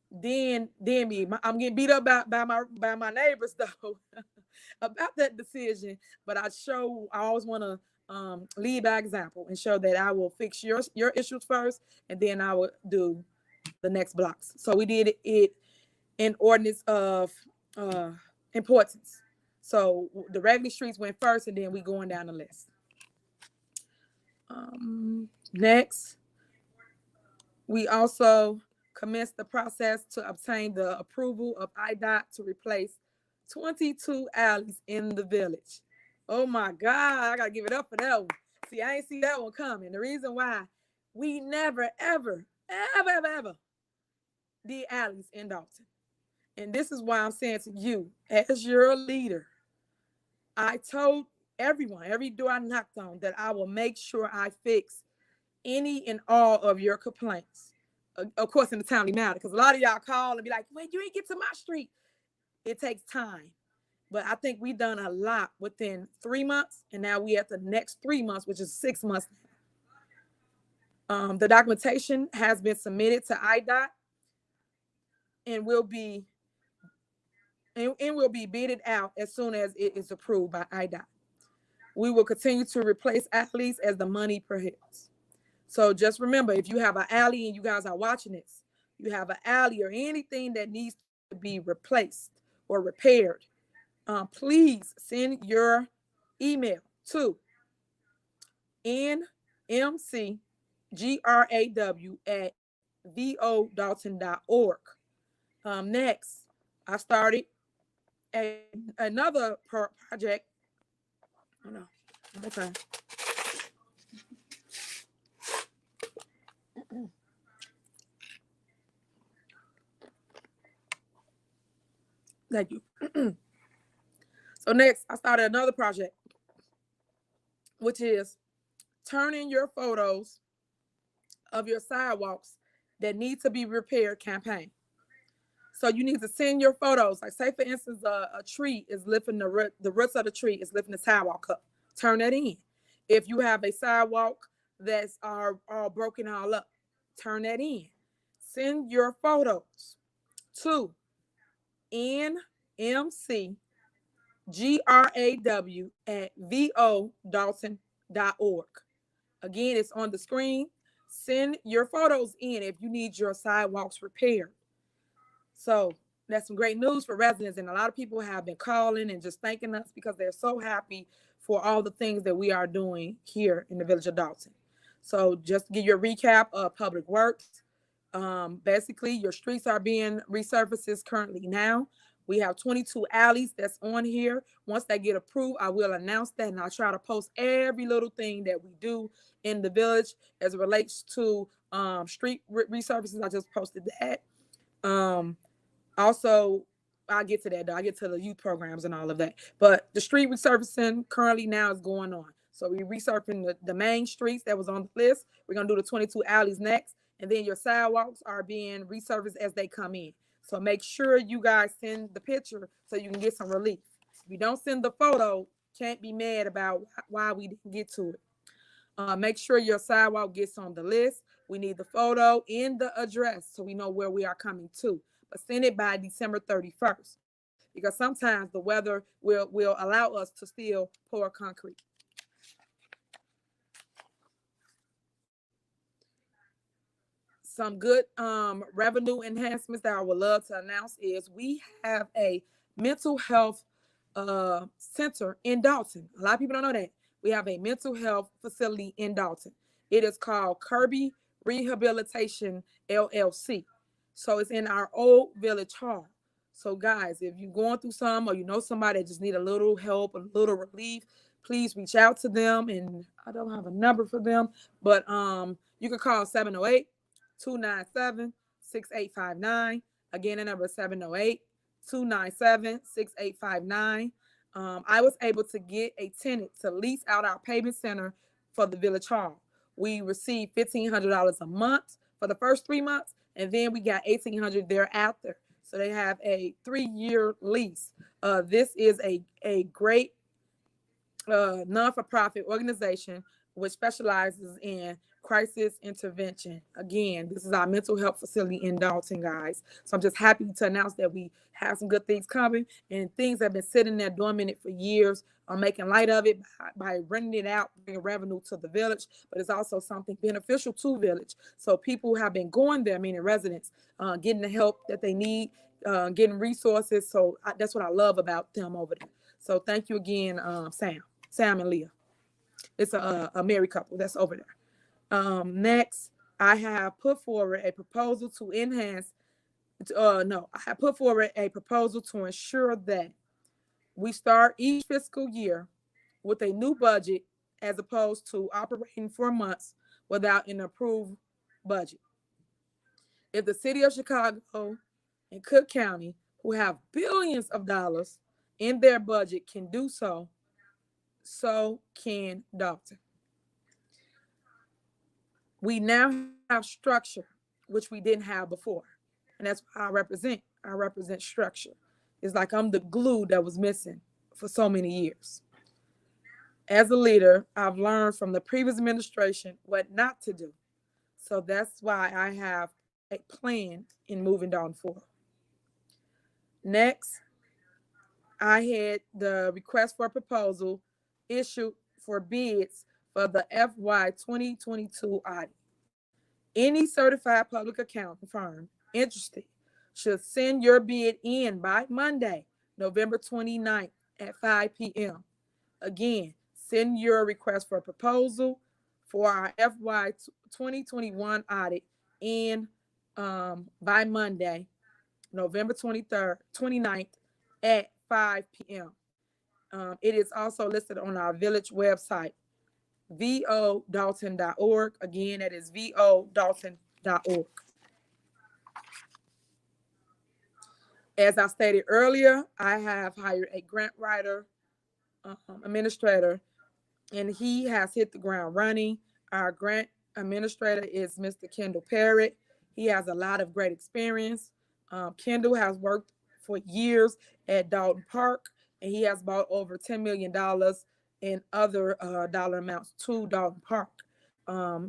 Then me. I'm getting beat up by my neighbors though about that decision. But I always want to lead by example and show that I will fix your issues first, and then I will do the next blocks. So we did it in ordinance of importance. So the regular streets went first, and then we going down the list. Next, we also commenced the process to obtain the approval of IDOT to replace 22 alleys in the village. Oh my God, I gotta give it up for that one. See, I ain't see that one coming. The reason why we never, ever did alleys in Dalton. And this is why I'm saying to you, as your leader, I told everyone, every door I knocked on, that I will make sure I fix any and all of your complaints. Of course, in a timely manner, because a lot of y'all call and be like, wait, you ain't get to my street. It takes time. But I think we've done a lot within 3 months, and now we at the next 3 months, which is 6 months. The documentation has been submitted to IDOT and will be bidded out as soon as it is approved by IDOT. We will continue to replace alleys as the money permits. So just remember, if you have an alley and you guys are watching this, you have an alley or anything that needs to be replaced or repaired, please send your email to nmcgraw@vodalton.org. Next, I started another project. Oh no, okay. Thank you. So next, I started another project, which is turning your photos of your sidewalks that need to be repaired campaign. So you need to send your photos. Like, say for instance, a tree is lifting the roots of the tree is lifting the sidewalk up. Turn that in. If you have a sidewalk that's all broken all up, turn that in. Send your photos to nmcgraw@vodalton.org. Again, it's on the screen. Send your photos in if you need your sidewalks repaired. So that's some great news for residents, and a lot of people have been calling and just thanking us because they're so happy for all the things that we are doing here in the village of Dalton. So just to give you a recap of Public Works, basically your streets are being resurfaced currently now. We have 22 alleys that's on here. Once they get approved, I will announce that, and I'll try to post every little thing that we do in the village as it relates to street resurfaces. I just posted that. Also, I'll get to that though. I get to the youth programs and all of that. But the street resurfacing currently now is going on. So we're resurfacing the main streets that was on the list. We're gonna do the 22 alleys next, and then your sidewalks are being resurfaced as they come in. So make sure you guys send the picture so you can get some relief. If you don't send the photo, can't be mad about why we didn't get to it. Make sure your sidewalk gets on the list. We need the photo and the address so we know where we are coming to. But send it by December 31st because sometimes the weather will allow us to still pour concrete. Some good revenue enhancements that I would love to announce is we have a mental health center in Dalton. A lot of people don't know that. We have a mental health facility in Dalton. It is called Kirby Rehabilitation LLC. So it's in our old village hall. So guys, if you're going through some or you know somebody that just need a little help, a little relief, please reach out to them. And I don't have a number for them, but you can call 708-297-6859. Again, the number is 708-297-6859. I was able to get a tenant to lease out our pavement center for the village hall. We received $1,500 a month for the first 3 months, and then we got $1,800 thereafter. So they have a 3-year lease. This is a great non-for-profit organization which specializes in crisis intervention. Again, this is our mental health facility in Dalton, guys. So I'm just happy to announce that we have some good things coming, and things that have been sitting there dormant for years. I'm making light of it by renting it out, bringing revenue to the village, but it's also something beneficial to village. So people have been going there, meaning residents, getting the help that they need, getting resources. So that's what I love about them over there. So thank you again, Sam and Leah. It's a married couple that's over there. Next, I have put forward a proposal to enhance. I have put forward a proposal to ensure that we start each fiscal year with a new budget as opposed to operating for months without an approved budget. If the city of Chicago and Cook County, who have billions of dollars in their budget, can do so, so can Dalton. We now have structure, which we didn't have before. And that's what I represent. I represent structure. It's like I'm the glue that was missing for so many years. As a leader, I've learned from the previous administration what not to do. So that's why I have a plan in moving down forward. Next, I had the request for a proposal issued for bids for the FY 2022 audit. Any certified public accounting firm interested should send your bid in by Monday, November 29th at 5 p.m. Again, send your request for a proposal for our FY 2021 audit in by Monday, November 23rd, 29th at 5 p.m. It is also listed on our village website, vodalton.org. Again, that is vodalton.org. As I stated earlier, I have hired a grant writer, administrator, and he has hit the ground running. Our grant administrator is Mr. Kendall Parrott. He has a lot of great experience. Kendall has worked for years at Dalton Park, and he has bought over $10 million in other dollar amounts to Dalton Park.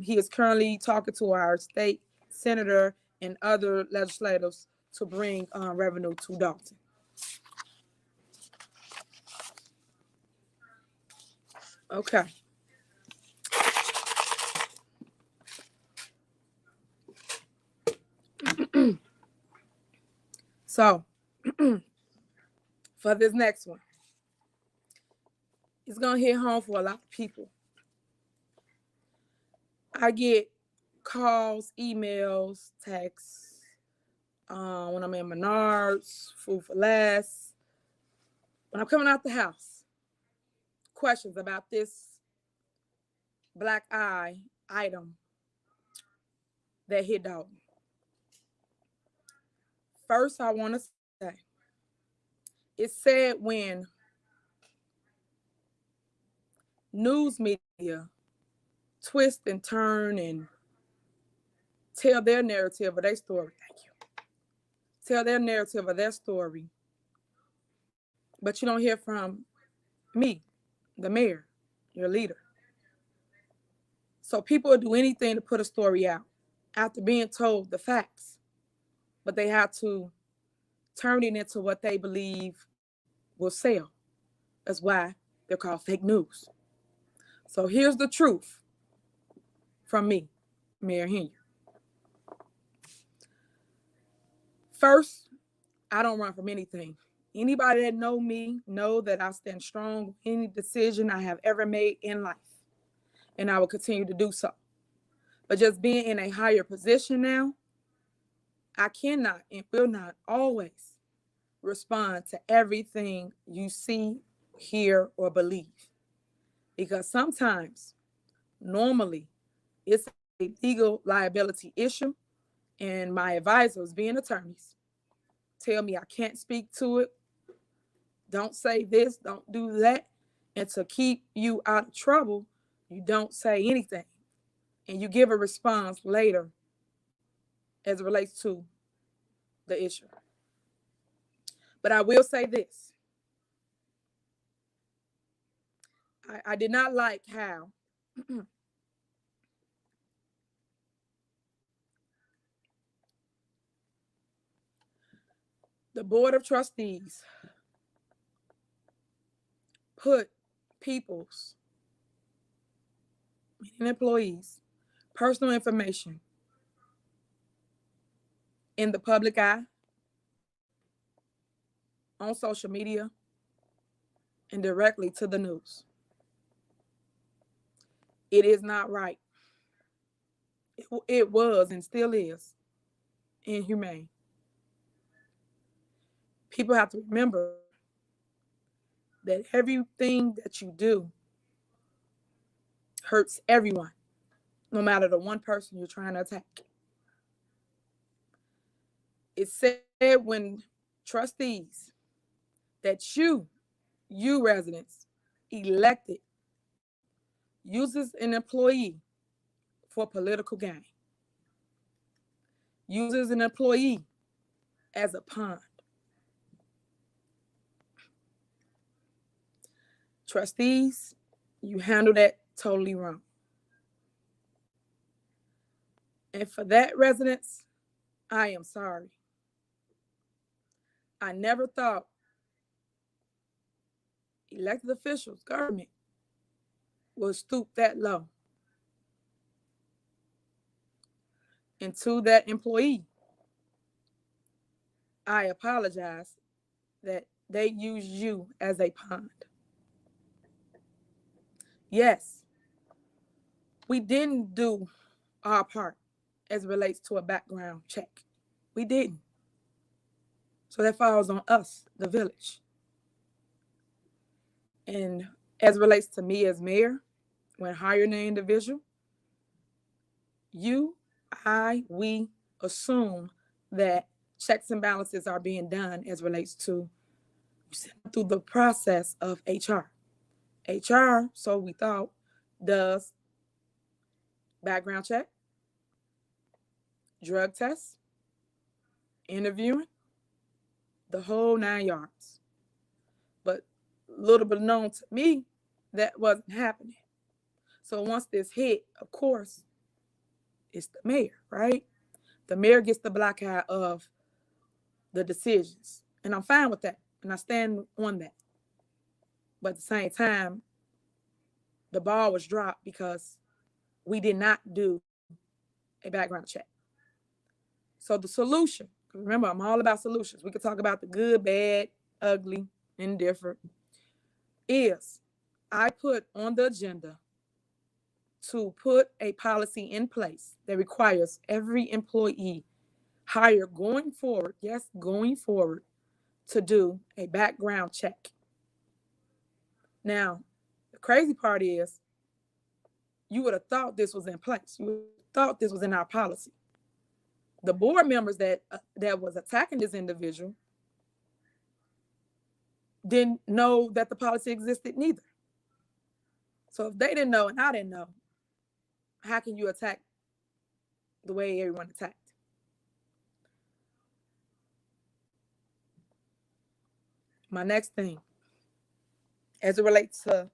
He is currently talking to our state senator and other legislators to bring revenue to Dalton. Okay. So, for this next one, it's going to hit home for a lot of people. I get calls, emails, texts, when I'm in Menards, Food for Less, when I'm coming out the house, questions about this black eye item that hit Dalton. First, I want to say, it's sad when news media twist and turn and tell their narrative of their story. Thank you. Tell their narrative of their story, but you don't hear from me, the mayor, your leader. So people will do anything to put a story out. after being told the facts, but they have to turn it into what they believe will sell. That's why they're called fake news. So here's the truth from me, Mayor Henyard. First, I don't run from anything. Anybody that know me know that I stand strong with any decision I have ever made in life, and I will continue to do so. But just being in a higher position now, I cannot and will not always respond to everything you see, hear, or believe. Because sometimes, normally, it's a legal liability issue, and my advisors, being attorneys, tell me I can't speak to it, don't say this, don't do that. And to keep you out of trouble, you don't say anything. And you give a response later as it relates to the issue. But I will say this. I did not like how the Board of Trustees put people's employees' personal information in the public eye, on social media, and directly to the news. It is not right. It was and still is inhumane. People have to remember that everything that you do hurts everyone, no matter the one person you're trying to attack. It said when trustees that you residents elected uses an employee for political gain, uses an employee as a pawn. Trustees, you handle that totally wrong. And for that, residents, I am sorry. I never thought elected officials, government, will stoop that low. And to that employee, I apologize that they use you as a pawn. Yes, we didn't do our part as it relates to a background check. We didn't. So that falls on us, the village. And as it relates to me as mayor, when hiring an individual, we assume that checks and balances are being done as relates to through the process of HR. HR, so we thought, does background check, drug tests, interviewing, the whole 9 yards. But little bit known to me, that wasn't happening. So once this hit, of course, it's the mayor, right? The mayor gets the black eye of the decisions. And I'm fine with that. And I stand on that. But at the same time, the ball was dropped because we did not do a background check. So the solution, remember, I'm all about solutions. We could talk about the good, bad, ugly, indifferent, is I put on the agenda to put a policy in place that requires every employee hired going forward, yes, going forward, to do a background check. Now, the crazy part is you would have thought this was in place. You would have thought this was in our policy. The board members that was attacking this individual didn't know that the policy existed neither. So if they didn't know and I didn't know, how can you attack the way everyone attacked? My next thing, as it relates to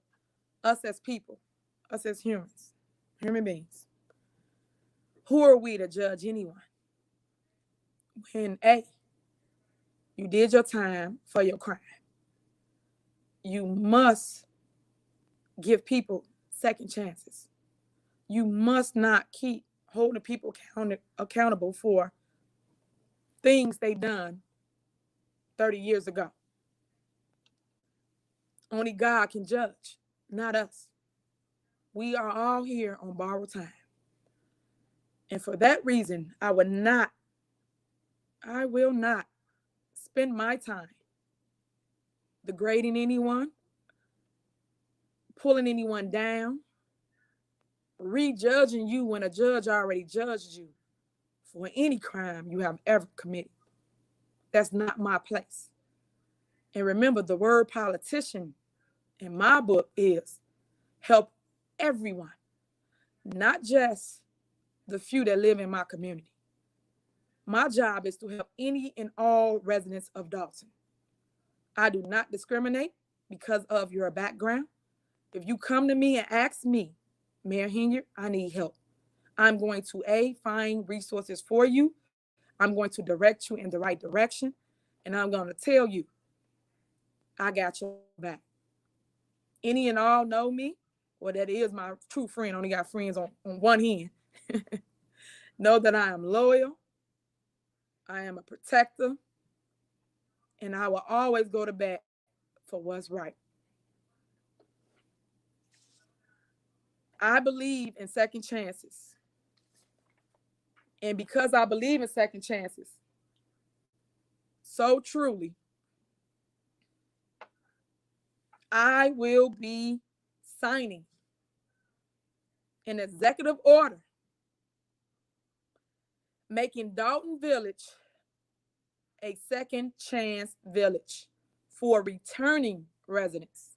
us as people, us as humans, human beings, Who are we to judge anyone? When A, you did your time for your crime. You must give people second chances. You must not keep holding people accountable for things they done 30 years ago. Only God can judge, not us. We are all here on borrowed time. And for that reason, I will not spend my time degrading anyone, pulling anyone down, rejudging you when a judge already judged you for any crime you have ever committed. That's not my place. And remember, the word politician in my book is help everyone, not just the few that live in my community. My job is to help any and all residents of Dalton. I do not discriminate because of your background. If you come to me and ask me, Mayor Henyard, I need help, I'm going to find resources for you. I'm going to direct you in the right direction. And I'm going to tell you, I got your back. Any and all know me. Well, that is my true friend. Only got friends on one hand. Know that I am loyal. I am a protector. And I will always go to bat for what's right. I believe in second chances. And because I believe in second chances, so truly, I will be signing an executive order making Dalton Village a second chance village for returning residents.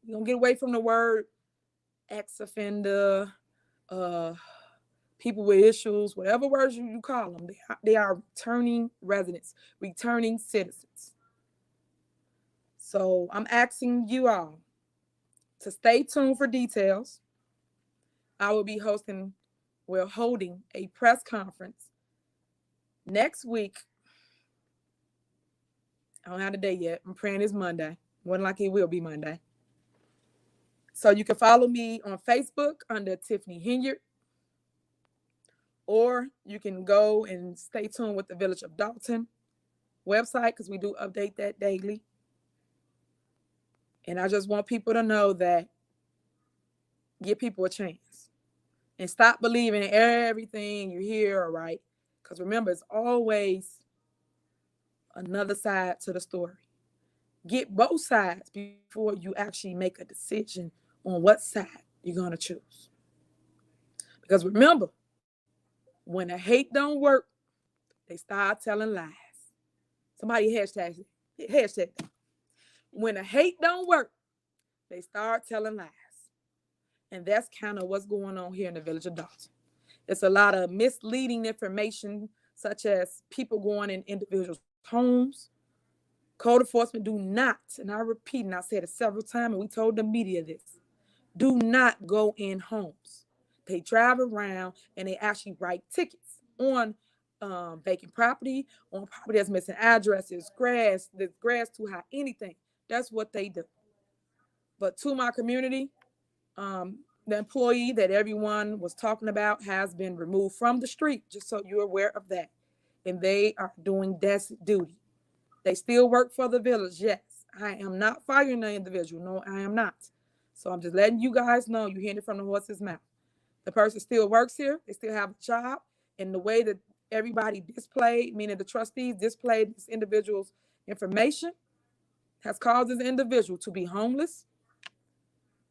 You're going to get away from the word ex-offender, people with issues, whatever words you call them. They are returning residents, returning citizens. So I'm asking you all to stay tuned for details. I will be holding a press conference next week. I don't have the date yet. I'm praying it's Monday. More than likely it will be Monday. So you can follow me on Facebook under Tiffany Henyard, or you can go and stay tuned with the Village of Dalton website because we do update that daily. And I just want people to know that give people a chance and stop believing in everything you hear or write. Because remember, it's always another side to the story. Get both sides before you actually make a decision on what side you're going to choose. Because remember, when the hate don't work, they start telling lies. Somebody hashtag that. When the hate don't work, they start telling lies. And that's kind of what's going on here in the Village of Dalton. It's a lot of misleading information, such as people going in individuals' homes. Code enforcement do not, and I repeat, and I said it several times, and we told the media this, do not go in homes. They drive around and they actually write tickets on vacant property, on property that's missing addresses, grass, the grass too high, anything. That's what they do. But to my community, the employee that everyone was talking about has been removed from the street, just so you're aware of that. And they are doing desk duty. They still work for the village, yes. I am not firing the individual. No, I am not. So I'm just letting you guys know, you're hearing it from the horse's mouth. The person still works here. They still have a job. And the way that everybody displayed, meaning the trustees displayed this individual's information, has caused this individual to be homeless,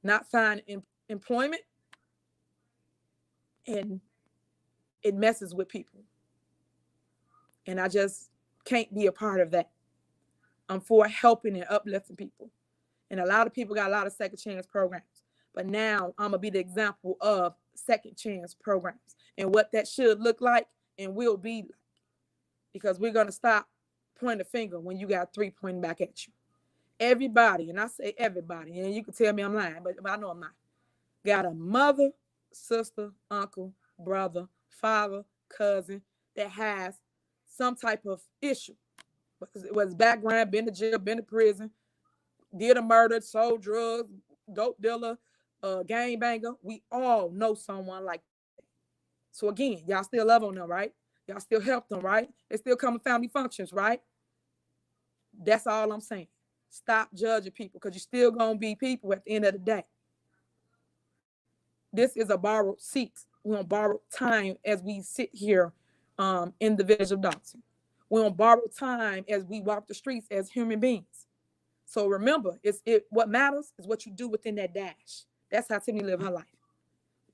not find employment, and it messes with people. And I just can't be a part of that. I'm for helping and uplifting people. And a lot of people got a lot of second chance programs. But now I'm going to be the example of second chance programs and what that should look like and will be like. Because we're going to stop pointing the finger when you got three pointing back at you. Everybody, and I say everybody, and you can tell me I'm lying, but I know I'm not, got a mother, sister, uncle, brother, father, cousin that has some type of issue. It was background, been to jail, been to prison, did a murder, sold drugs, dope dealer, gang banger. We all know someone like that. So again, y'all still love on them, right? Y'all still help them, right? They still come to family functions, right? That's all I'm saying. Stop judging people because you're still gonna be people at the end of the day. This is a borrowed seat. We're on borrowed time as we sit here in the village of Dawson. We're on borrowed time as we walk the streets as human beings. So remember, what matters is what you do within that dash. That's how Tiffany lived her life.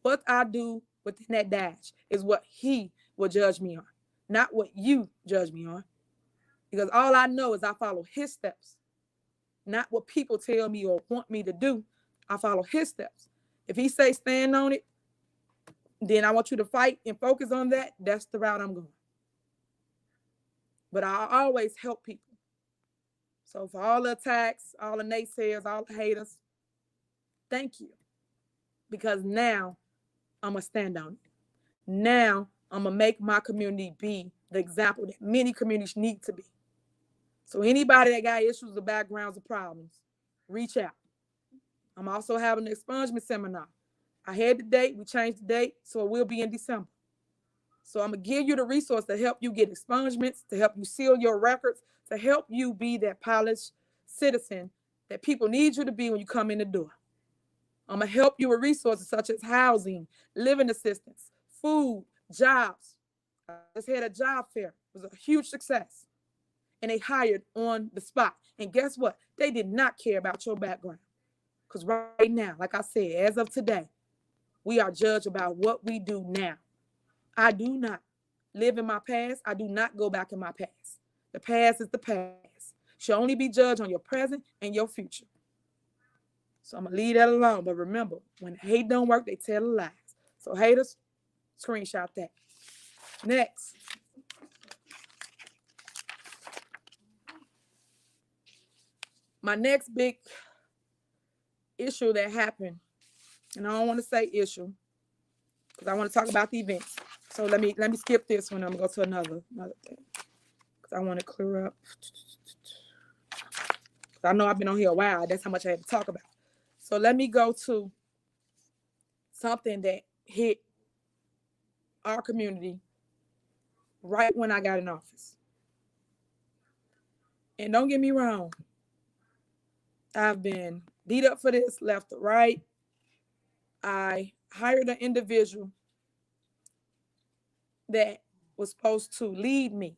What I do within that dash is what he will judge me on, not what you judge me on. Because all I know is I follow his steps, not what people tell me or want me to do. I follow his steps. If he say stand on it, then I want you to fight and focus on that. That's the route I'm going. But I always help people. So for all the attacks, all the naysayers, all the haters, thank you. Because now I'm going to stand on it. Now I'm going to make my community be the example that many communities need to be. So anybody that got issues or backgrounds or problems, reach out. I'm also having an expungement seminar. I had the date, we changed the date, so it will be in December. So I'm going to give you the resource to help you get expungements, to help you seal your records, to help you be that polished citizen that people need you to be when you come in the door. I'm going to help you with resources such as housing, living assistance, food, jobs. I just had a job fair. It was a huge success. And they hired on the spot. And guess what? They did not care about your background. Because right now, like I said, as of today, we are judged about what we do now. I do not live in my past. I do not go back in my past. The past is the past. Should only be judged on your present and your future. So I'm going to leave that alone. But remember, when hate don't work, they tell lies. So haters, screenshot that. Next. My next big issue that happened, and I don't want to say issue, because I want to talk about the events. So let me skip this one. I'm going to go to another thing. Because I want to clear up. I know I've been on here a while. That's how much I had to talk about. So let me go to something that hit our community right when I got in office. And don't get me wrong. I've been beat up for this left or right. I hired an individual that was supposed to lead me,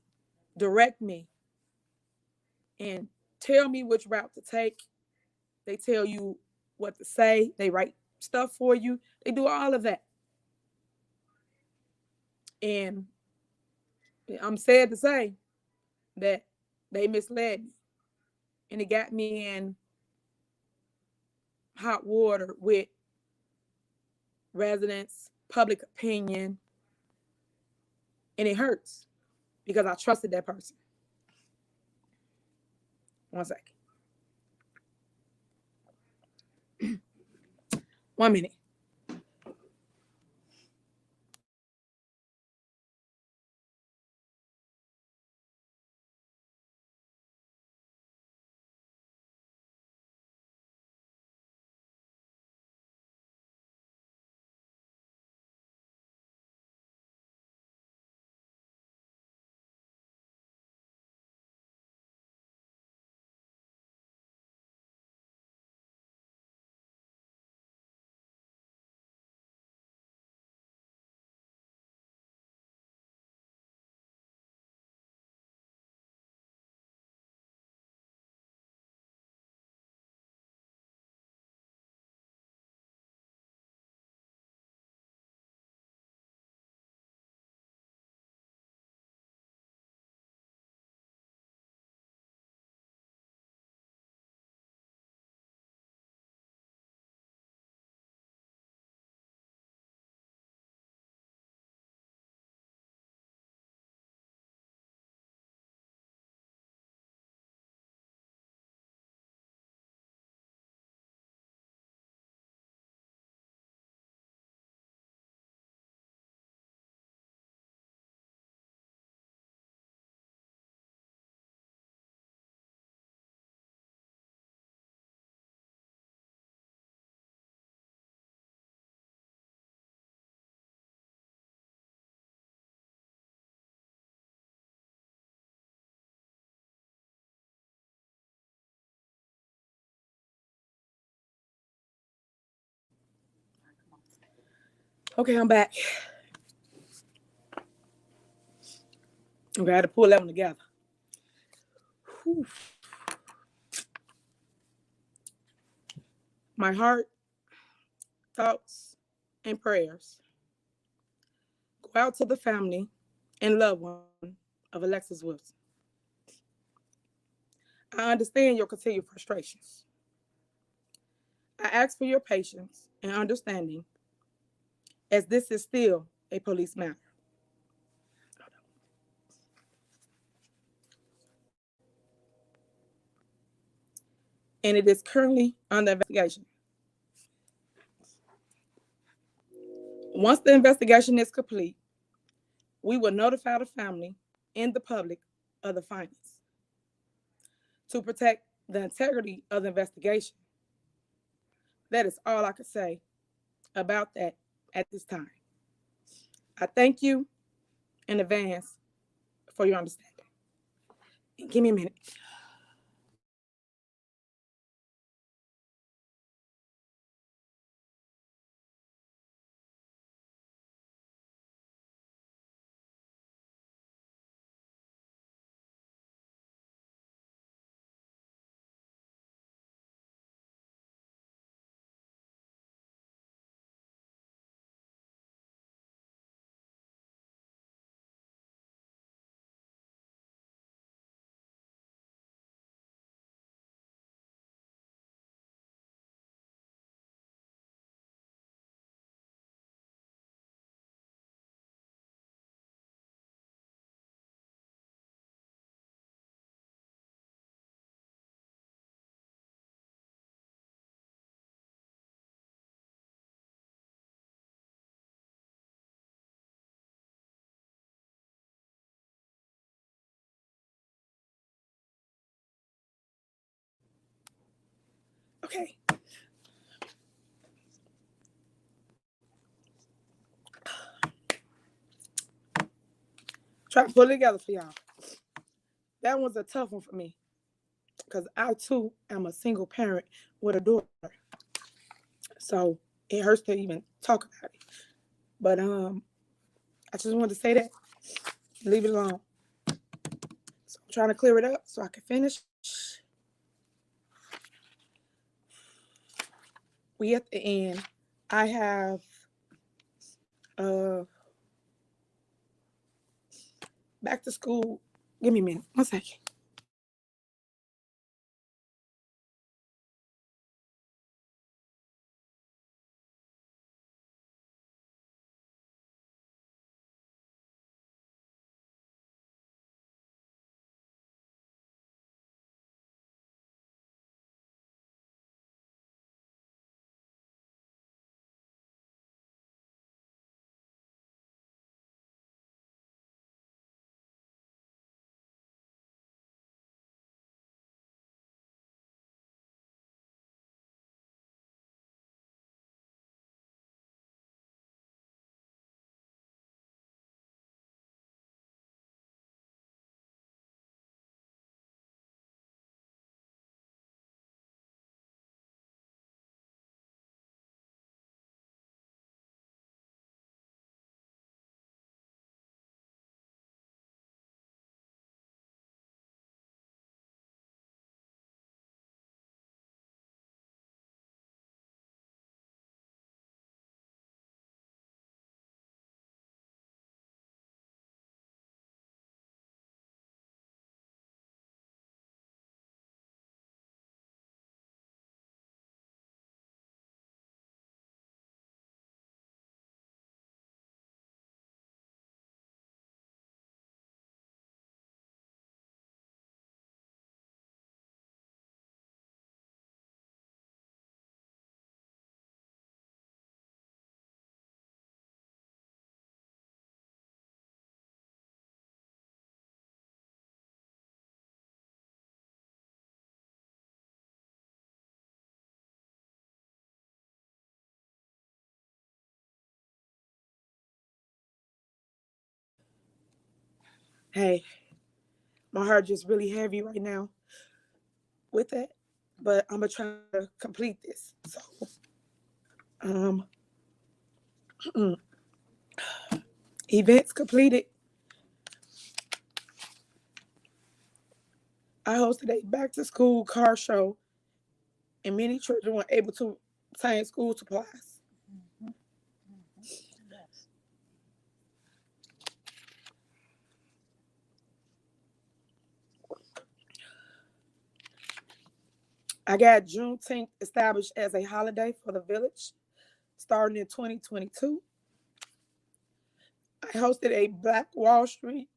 direct me, and tell me which route to take. They tell you what to say. They write stuff for you. They do all of that. And I'm sad to say that they misled me. And it got me in hot water with residents, public opinion. And it hurts because I trusted that person. One second. 1 minute. Okay, I'm back. Okay, I had to pull that one together. Whew. My heart, thoughts, and prayers go out to the family and loved one of Alexis Wilson. I understand your continued frustrations. I ask for your patience and understanding as this is still a police matter. And it is currently under investigation. Once the investigation is complete, we will notify the family and the public of the findings. To protect the integrity of the investigation, that is all I could say about that at this time. I thank you in advance for your understanding. Give me a minute. Okay. Try to pull it together for y'all. That was a tough one for me because I too am a single parent with a daughter. So it hurts to even talk about it. But I just wanted to say that. Leave it alone. So I'm trying to clear it up so I can finish. We at the end. I have back to school. Give me a minute. 1 second. Hey, my heart just really heavy right now with that. But I'm gonna try to complete this. So um Events completed. I hosted a back to school car show, and many children were able to obtain school supplies. Yes. I got Juneteenth established as a holiday for the village starting in 2022. I hosted a Black Wall Street.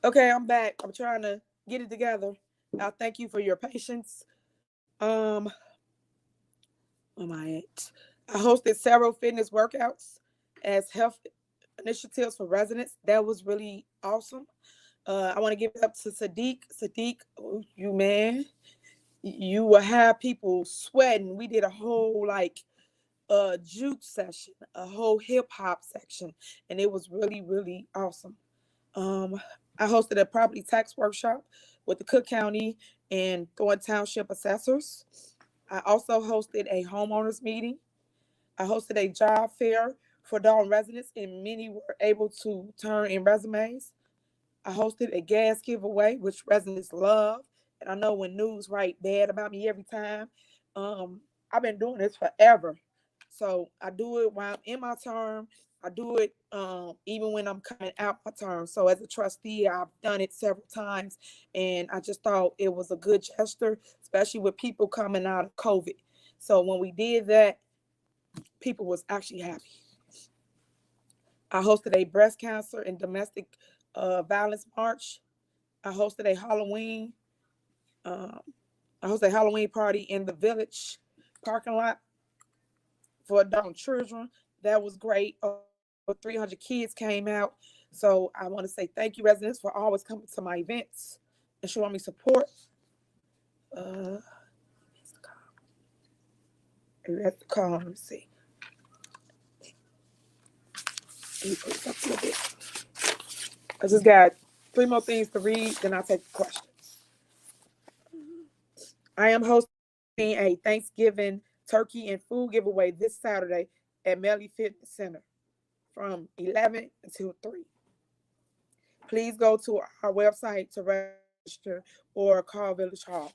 Okay, I'm back. I'm trying to get it together. I thank you for your patience. Um, where am I at? I hosted several fitness workouts as health initiatives for residents. That was really awesome. I want to give it up to Sadiq. Sadiq, oh, you man, you will have people sweating. We did a whole like juke session, a whole hip hop section, and it was really really awesome. Um, I hosted a property tax workshop with the Cook County and Thornton Township assessors. I also hosted a homeowners meeting. I hosted a job fair for Dalton residents, and many were able to turn in resumes. I hosted a gas giveaway, which residents love. And I know when news write bad about me every time. I've been doing this forever. So I do it while I'm in my term. I do it even when I'm coming out my term. So as a trustee, I've done it several times, and I just thought it was a good gesture, especially with people coming out of COVID. So when we did that, people was actually happy. I hosted a breast cancer and domestic violence march. I hosted a Halloween. Um, I hosted a Halloween party in the village parking lot for adult children. That was great. Over 300 kids came out. So I want to say thank you, residents, for always coming to my events and showing me support. Uh, that's the call. Let me see. Let me put this up a little bit. I just got three more things to read, then I'll take the questions. I am hosting a Thanksgiving turkey and food giveaway this Saturday at Melly Fitness Center from 11 until 3. Please go to our website to register or call Village Hall.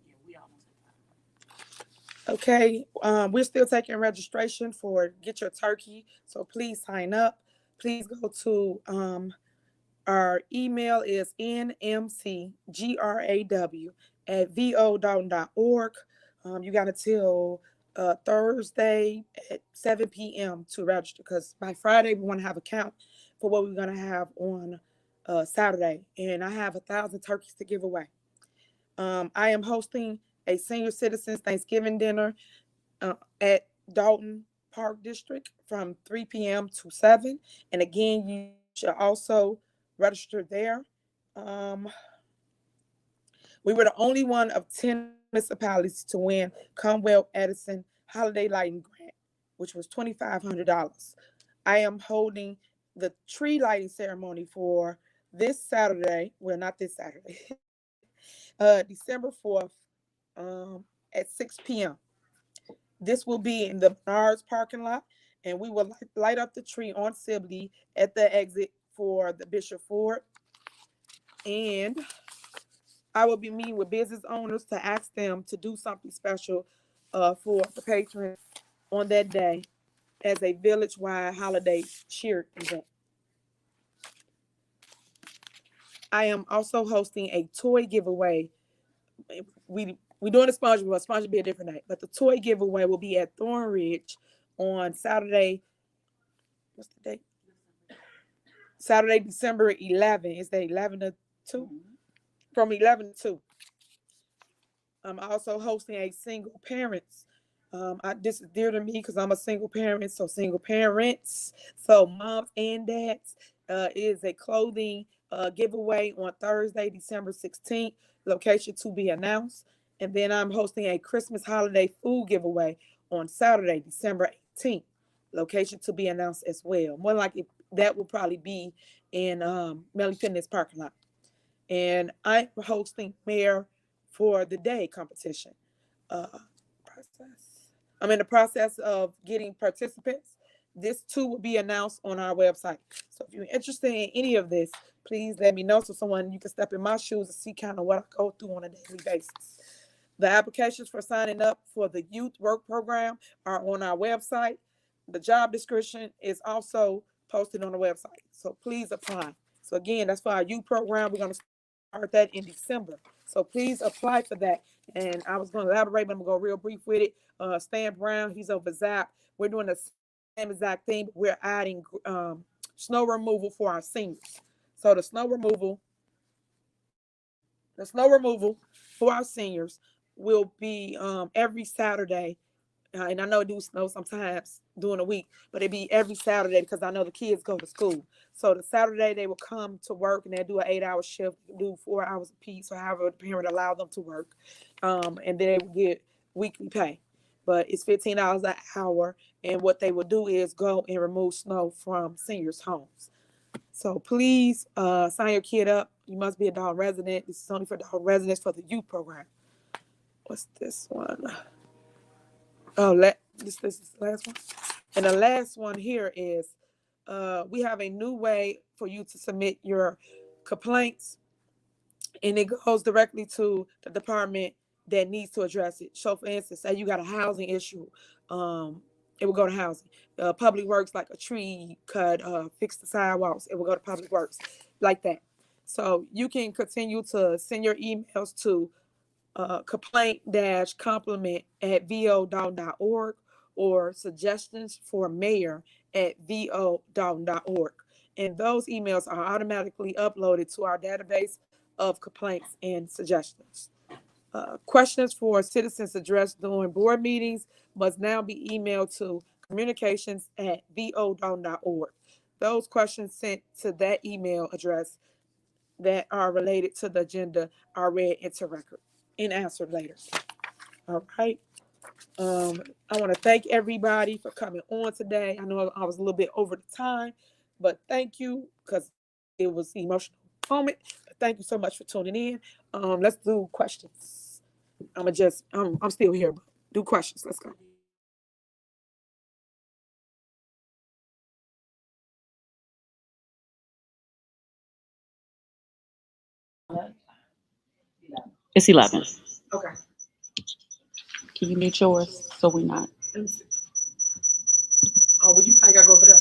Yeah, we almost at time. Okay, we're still taking registration for Get Your Turkey, so please sign up. Please go to our email is nmcgraw@vo.org. You got until Thursday at 7 p.m. to register because by Friday we want to have a count for what we're going to have on Saturday. And I have 1,000 turkeys to give away. I am hosting a senior citizens Thanksgiving dinner at Dalton Park District from 3 p.m. to 7. And again, you should also register there. Um, we were the only one of 10 municipalities to win Commonwealth Edison Holiday Lighting Grant, which was $2,500. I am holding the tree lighting ceremony for this Saturday. Well, not this Saturday, December 4th at 6 p.m. This will be in the Menards parking lot, and we will light up the tree on Sibley at the exit for the Bishop Ford. And I will be meeting with business owners to ask them to do something special for the patrons on that day as a village-wide holiday cheer event. I am also hosting a toy giveaway. We doing a sponge, but sponge will be a different night. But the toy giveaway will be at Thornridge on Saturday. What's the date? Saturday, December 11. It's the 11 to 2? From 11 to 2. I'm also hosting a single parents. This is dear to me because I'm a single parent. So single parents, so moms and dads, is a clothing giveaway on Thursday, December 16th. Location to be announced. And then I'm hosting a Christmas holiday food giveaway on Saturday, December 18th. Location to be announced as well. More like that will probably be in Melly Fitness parking lot. And I'm hosting Mayor for the Day competition. Uh, process. I'm in the process of getting participants. This too will be announced on our website. So if you're interested in any of this, please let me know so someone you can step in my shoes and see kind of what I go through on a daily basis. The applications for signing up for the youth work program are on our website. The job description is also posted on the website. So please apply. So again, that's for our youth program. We're going to start that in December. So please apply for that. And I was going to elaborate, but I'm going to go real brief with it. Stan Brown, he's over ZAP. We're doing a same exact thing, but we're adding snow removal for our seniors. So the snow removal for our seniors will be every Saturday. And I know it do snow sometimes during the week, but it be every Saturday because I know the kids go to school. So the Saturday they will come to work and they do an 8-hour shift, do 4 hours apiece, or however the parent allow them to work, and then they will get weekly pay. But it's $15 an hour, and what they will do is go and remove snow from seniors' homes. So please sign your kid up. You must be a Dalton resident. This is only for Dalton residents for the youth program. What's this one? Oh, this is the last one. And the last one here is we have a new way for you to submit your complaints, and it goes directly to the department that needs to address it. So, for instance, say you got a housing issue, it will go to housing. Public works, like a tree cut, fix the sidewalks, it will go to public works, like that. So you can continue to send your emails to complaint-compliment@vodalton.org or suggestions for mayor at vodalton.org. And those emails are automatically uploaded to our database of complaints and suggestions. Questions for citizens addressed during board meetings must now be emailed to communications@vodalton.org. Those questions sent to that email address that are related to the agenda are read into record and answered later. All right. I want to thank everybody for coming on today. I know I was a little bit over the time, but thank you because it was an emotional moment. But thank you so much for tuning in. Let's do questions. I'm still here, but do questions. Let's go. It's 11. Okay. Can you mute yours so we're not? Let me see. Oh, well, you probably gotta go over there.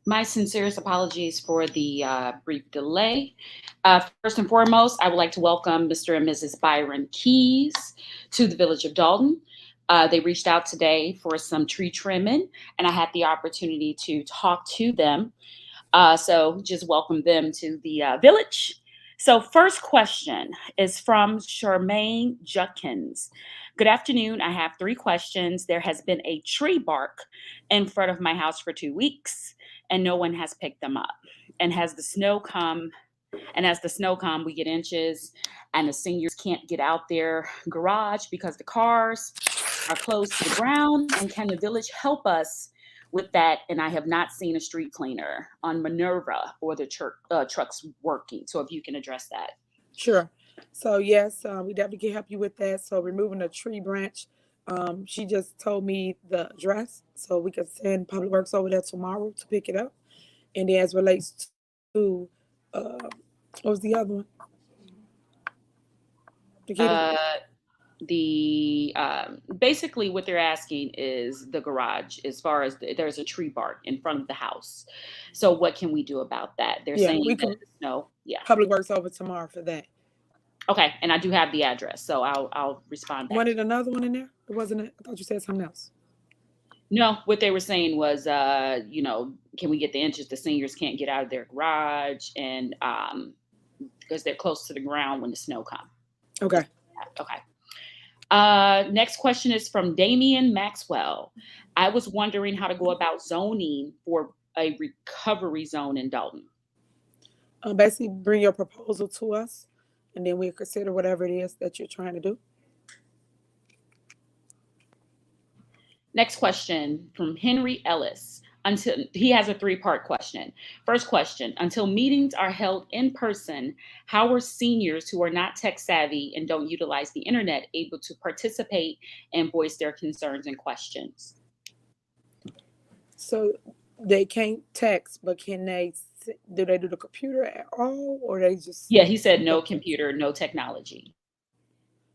My sincerest apologies for the brief delay. First and foremost, I would like to welcome Mr. and Mrs. Byron Keys to the Village of Dalton. They reached out today for some tree trimming, and I had the opportunity to talk to them. So just welcome them to the village. So first question is from Charmaine Judkins. Good afternoon. I have 3 questions. There has been a tree bark in front of my house for 2 weeks, and no one has picked them up. And as the snow come, we get inches, and the seniors can't get out their garage because the cars are close to the ground. And can the village help us with that? And I have not seen a street cleaner on Minerva or the trucks working. So if you can address that. Sure. So yes, we definitely can help you with that. So removing a tree branch. She just told me the address, so we can send Public Works over there tomorrow to pick it up. And then as relates to what was the other one? Uh, the Basically what they're asking is the garage, as far as there's a tree bark in front of the house. So what can we do about that? They're Yeah, saying we that can the snow. Yeah. Public Works over tomorrow for that. Okay, and I do have the address, so I'll respond back. Wanted another one in there? It wasn't it? I thought you said something else. No, what they were saying was, can we get the inches? The seniors can't get out of their garage, and because they're close to the ground when the snow comes. Okay. Okay. Next question is from Damian Maxwell. I was wondering how to go about zoning for a recovery zone in Dalton. Basically, bring your proposal to us, and then we'll consider whatever it is that you're trying to do. Next question from Henry Ellis. Until he has a three-part question. First question, until meetings are held in person, how are seniors who are not tech savvy and don't utilize the internet able to participate and voice their concerns and questions? So they can't text, but can they? Do they do the computer at all, or they just? Yeah, he said no computer, no technology.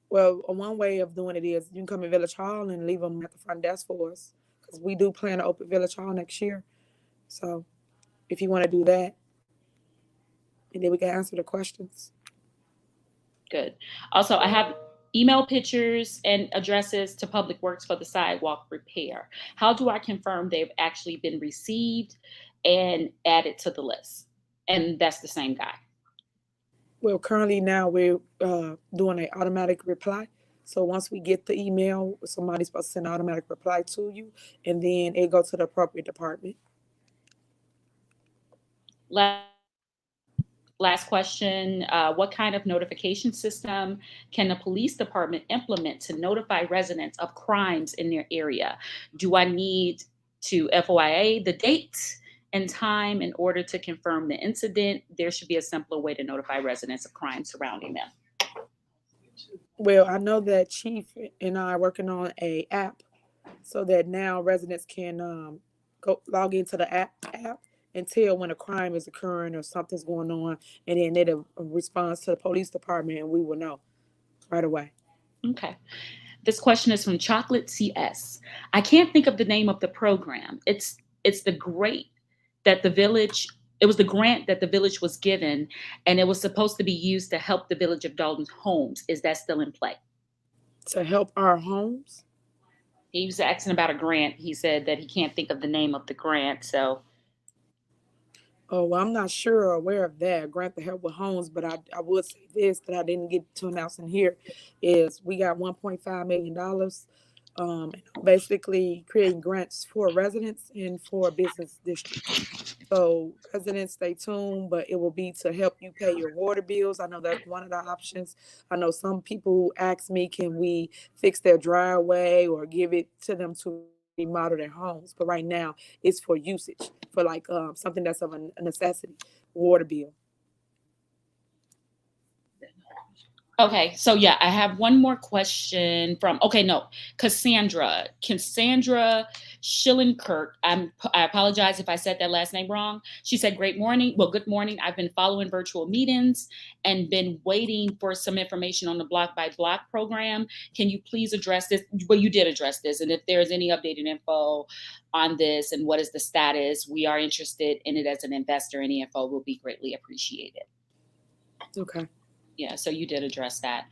Well, one way of doing it is you can come in Village Hall and leave them at the front desk for us, because we do plan to open Village Hall next year. So if you want to do that, and then we can answer the questions. Good. Also, I have email pictures and addresses to Public Works for the sidewalk repair. How do I confirm they've actually been received and added to the list? And that's the same guy. Well, currently now we're doing an automatic reply. So once we get the email, somebody's supposed to send an automatic reply to you, and then it goes to the appropriate department. Last question, what kind of notification system can the police department implement to notify residents of crimes in their area? Do I need to FOIA the date and time in order to confirm the incident? There should be a simpler way to notify residents of crimes surrounding them. Well, I know that Chief and I are working on an app so that now residents can go log into the app and tell when a crime is occurring or something's going on, and then it'll respond to the police department, and we will know right away. Okay. This question is from Chocolate CS. I can't think of the name of the program. It's the great that the village. It was the grant that the village was given, and it was supposed to be used to help the village of Dalton's homes. Is that still in play? To help our homes? He was asking about a grant. He said that he can't think of the name of the grant. So, Oh, well, I'm not sure or aware of that, grant to help with homes, but I would say this that I didn't get to announce in here is we got $1.5 million, basically creating grants for residents and for business districts. So residents, stay tuned, but it will be to help you pay your water bills. I know that's one of the options. I know some people who ask me, can we fix their driveway or give it to them to remodel their homes? But right now it's for usage, for like something that's of a necessity, water bill. okay, so yeah, I have one more question from, Cassandra Schillenkirk. I apologize if I said that last name wrong. She said, great morning. Well, good morning. I've been following virtual meetings and been waiting for some information on the block by block program. Can you please address this? Well, you did address this. And if there's any updated info on this and what is the status, we are interested in it as an investor. Any info will be greatly appreciated. Okay. Yeah, so you did address that.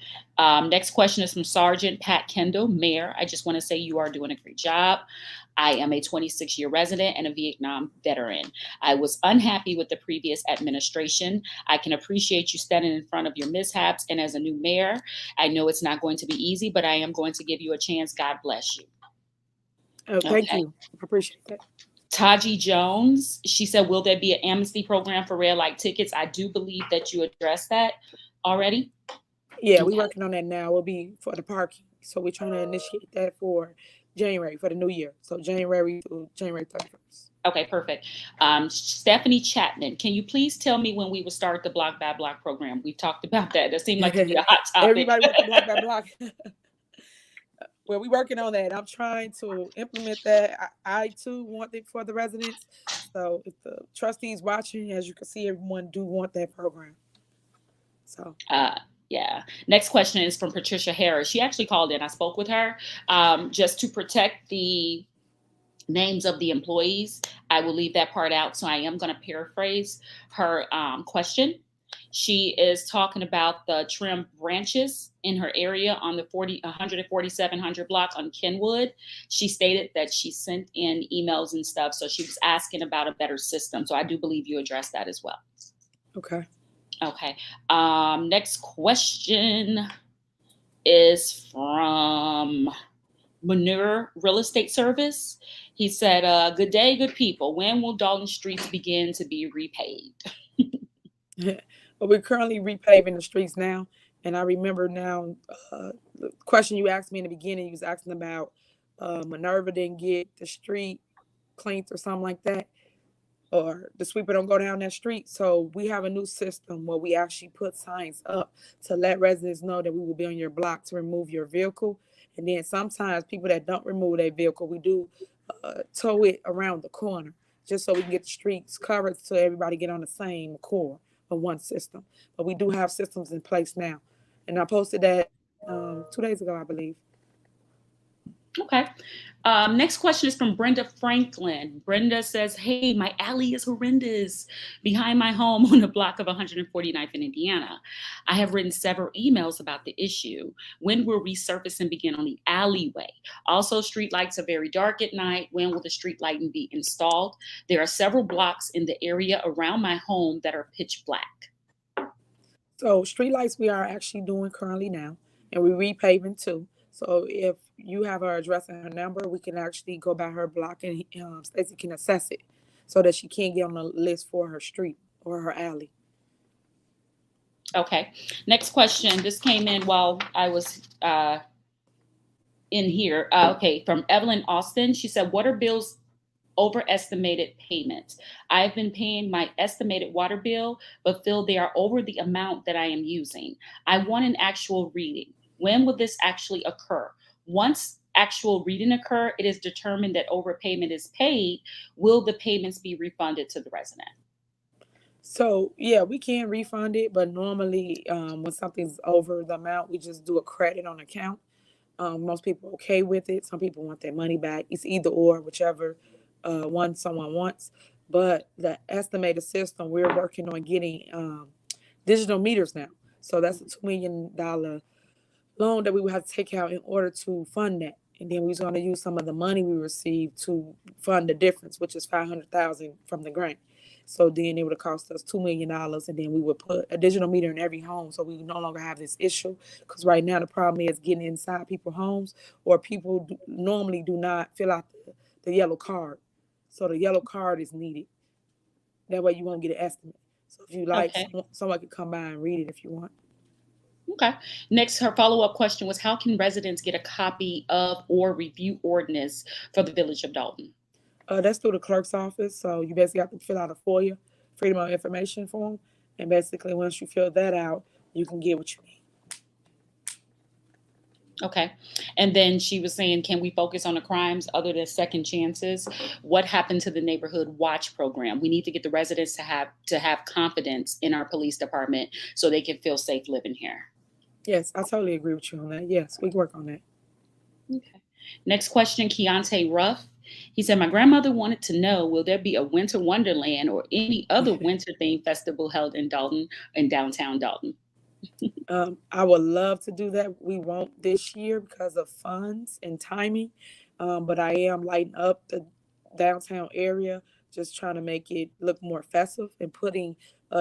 Next question is from Sergeant Pat Kendall, Mayor. I just want to say you are doing a great job. I am a 26-year resident and a Vietnam veteran. I was unhappy with the previous administration. I can appreciate you standing in front of your mishaps. And as a new mayor, I know it's not going to be easy, but I am going to give you a chance. God bless you. Oh, thank you. I appreciate that. Taji Jones, she said, will there be an amnesty program for red light tickets? I do believe that you addressed that already. Yeah, we're working on that now. Will be for the parking. So we're trying to initiate that for January, for the new year. So January to January 31st. Okay, perfect. Stephanie Chapman, can you please tell me when we will start the block by block program? We've talked about that. That seemed like to be a hot topic. Everybody wants the block by block. Well, we're working on that. I'm trying to implement that. I too want it for the residents. So if the trustees watching, as you can see, everyone do want that program. So yeah. Next question is from Patricia Harris. She actually called in. I spoke with her just to protect the names of the employees. I will leave that part out. So I am going to paraphrase her question. She is talking about the trim branches in her area on the 14700 block on Kenwood. She stated that she sent in emails and stuff. So she was asking about a better system. So I do believe you addressed that as well. Okay. Okay. Next question is from Manure Real Estate Service. He said, good day, good people. When will Dalton streets begin to be repaid? But we're currently repaving the streets now. And I remember now, the question you asked me in the beginning, you was asking about Minerva didn't get the street cleaned or something like that, or the sweeper don't go down that street. So we have a new system where we actually put signs up to let residents know that we will be on your block to remove your vehicle. And then sometimes people that don't remove their vehicle, we do tow it around the corner just so we can get the streets covered so everybody get on the same core of one system. But we do have systems in place now. And I posted that 2 days ago, I believe. Okay. Next question is from Brenda Franklin. Brenda says, hey, my alley is horrendous behind my home on the block of 149th in Indiana. I have written several emails about the issue. When will resurfacing begin on the alleyway? Also, street lights are very dark at night. When will the street lighting be installed? There are several blocks in the area around my home that are pitch black. So street lights we are actually doing currently now, and we're repaving too. So if you have her address and her number, we can actually go by her block and Stacy can assess it so that she can get on the list for her street or her alley. Okay. Next question. This came in while I was in here. Okay. From Evelyn Austin. She said, water bills overestimated payments. I've been paying my estimated water bill, but feel they are over the amount that I am using. I want an actual reading. When will this actually occur? Once actual reading occur, it is determined that overpayment is paid. Will the payments be refunded to the resident? So yeah, we can refund it, but normally when something's over the amount, we just do a credit on account. Most people are okay with it. Some people want their money back. It's either or, whichever one someone wants. But the estimated system, we're working on getting digital meters now. So that's a $2 million loan that we would have to take out in order to fund that. And then we was going to use some of the money we received to fund the difference, which is $500,000 from the grant. So then it would have cost us $2 million, and then we would put a digital meter in every home, so we would no longer have this issue. Because right now the problem is getting inside people's homes, or people normally do not fill out the yellow card. So the yellow card is needed. That way you won't get an estimate. So if you like, Okay. someone could come by and read it if you want. Okay. Next, her follow-up question was, how can residents get a copy of or review ordinance for the Village of Dalton? That's through the clerk's office. So you basically have to fill out a FOIA, Freedom of Information form. And basically, once you fill that out, you can get what you need. Okay. And then she was saying, can we focus on the crimes other than second chances? What happened to the neighborhood watch program? We need to get the residents to have confidence in our police department so they can feel safe living here. Yes, I totally agree with you on that. Yes, we can work on that. Okay. Next question, Keontae Ruff. He said, my grandmother wanted to know, will there be a winter wonderland or any other winter themed festival held in Dalton, in downtown Dalton? I would love to do that. We won't this year because of funds and timing. But I am lighting up the downtown area, just trying to make it look more festive and putting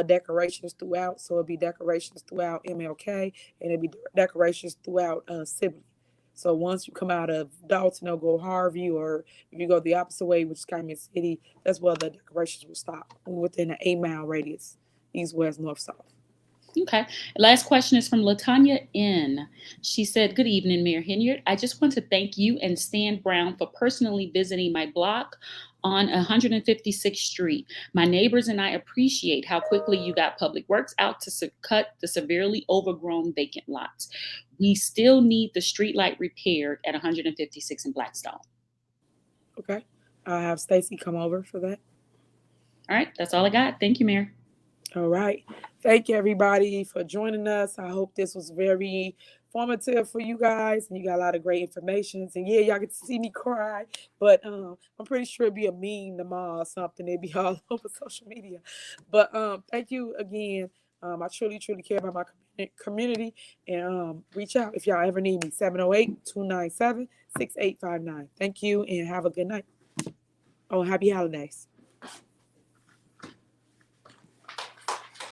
decorations throughout. So it'll be decorations throughout MLK, and it'll be decorations throughout Sibley. So once you come out of Dalton, they'll go Harvey, or if you go the opposite way, which is Calumet City, that's where the decorations will stop within an 8-mile radius, east, west, north, south. Okay. Last question is from Latanya N. She said, good evening, Mayor Henyard. I just want to thank you and Stan Brown for personally visiting my block on 156th Street. My neighbors and I appreciate how quickly you got Public Works out to cut the severely overgrown vacant lots. We still need the street light repaired at 156 in Blackstone. Okay. I'll have Stacy come over for that. All right. That's all I got. Thank you, Mayor. All right. Thank you, everybody, for joining us. I hope this was very formative for you guys, and you got a lot of great information. And yeah, y'all get to see me cry, but I'm pretty sure it'd be a meme tomorrow or something. It'd be all over social media. But thank you again. I truly, truly care about my community, and reach out if y'all ever need me. 708-297-6859. Thank you, and have a good night. Oh, happy holidays.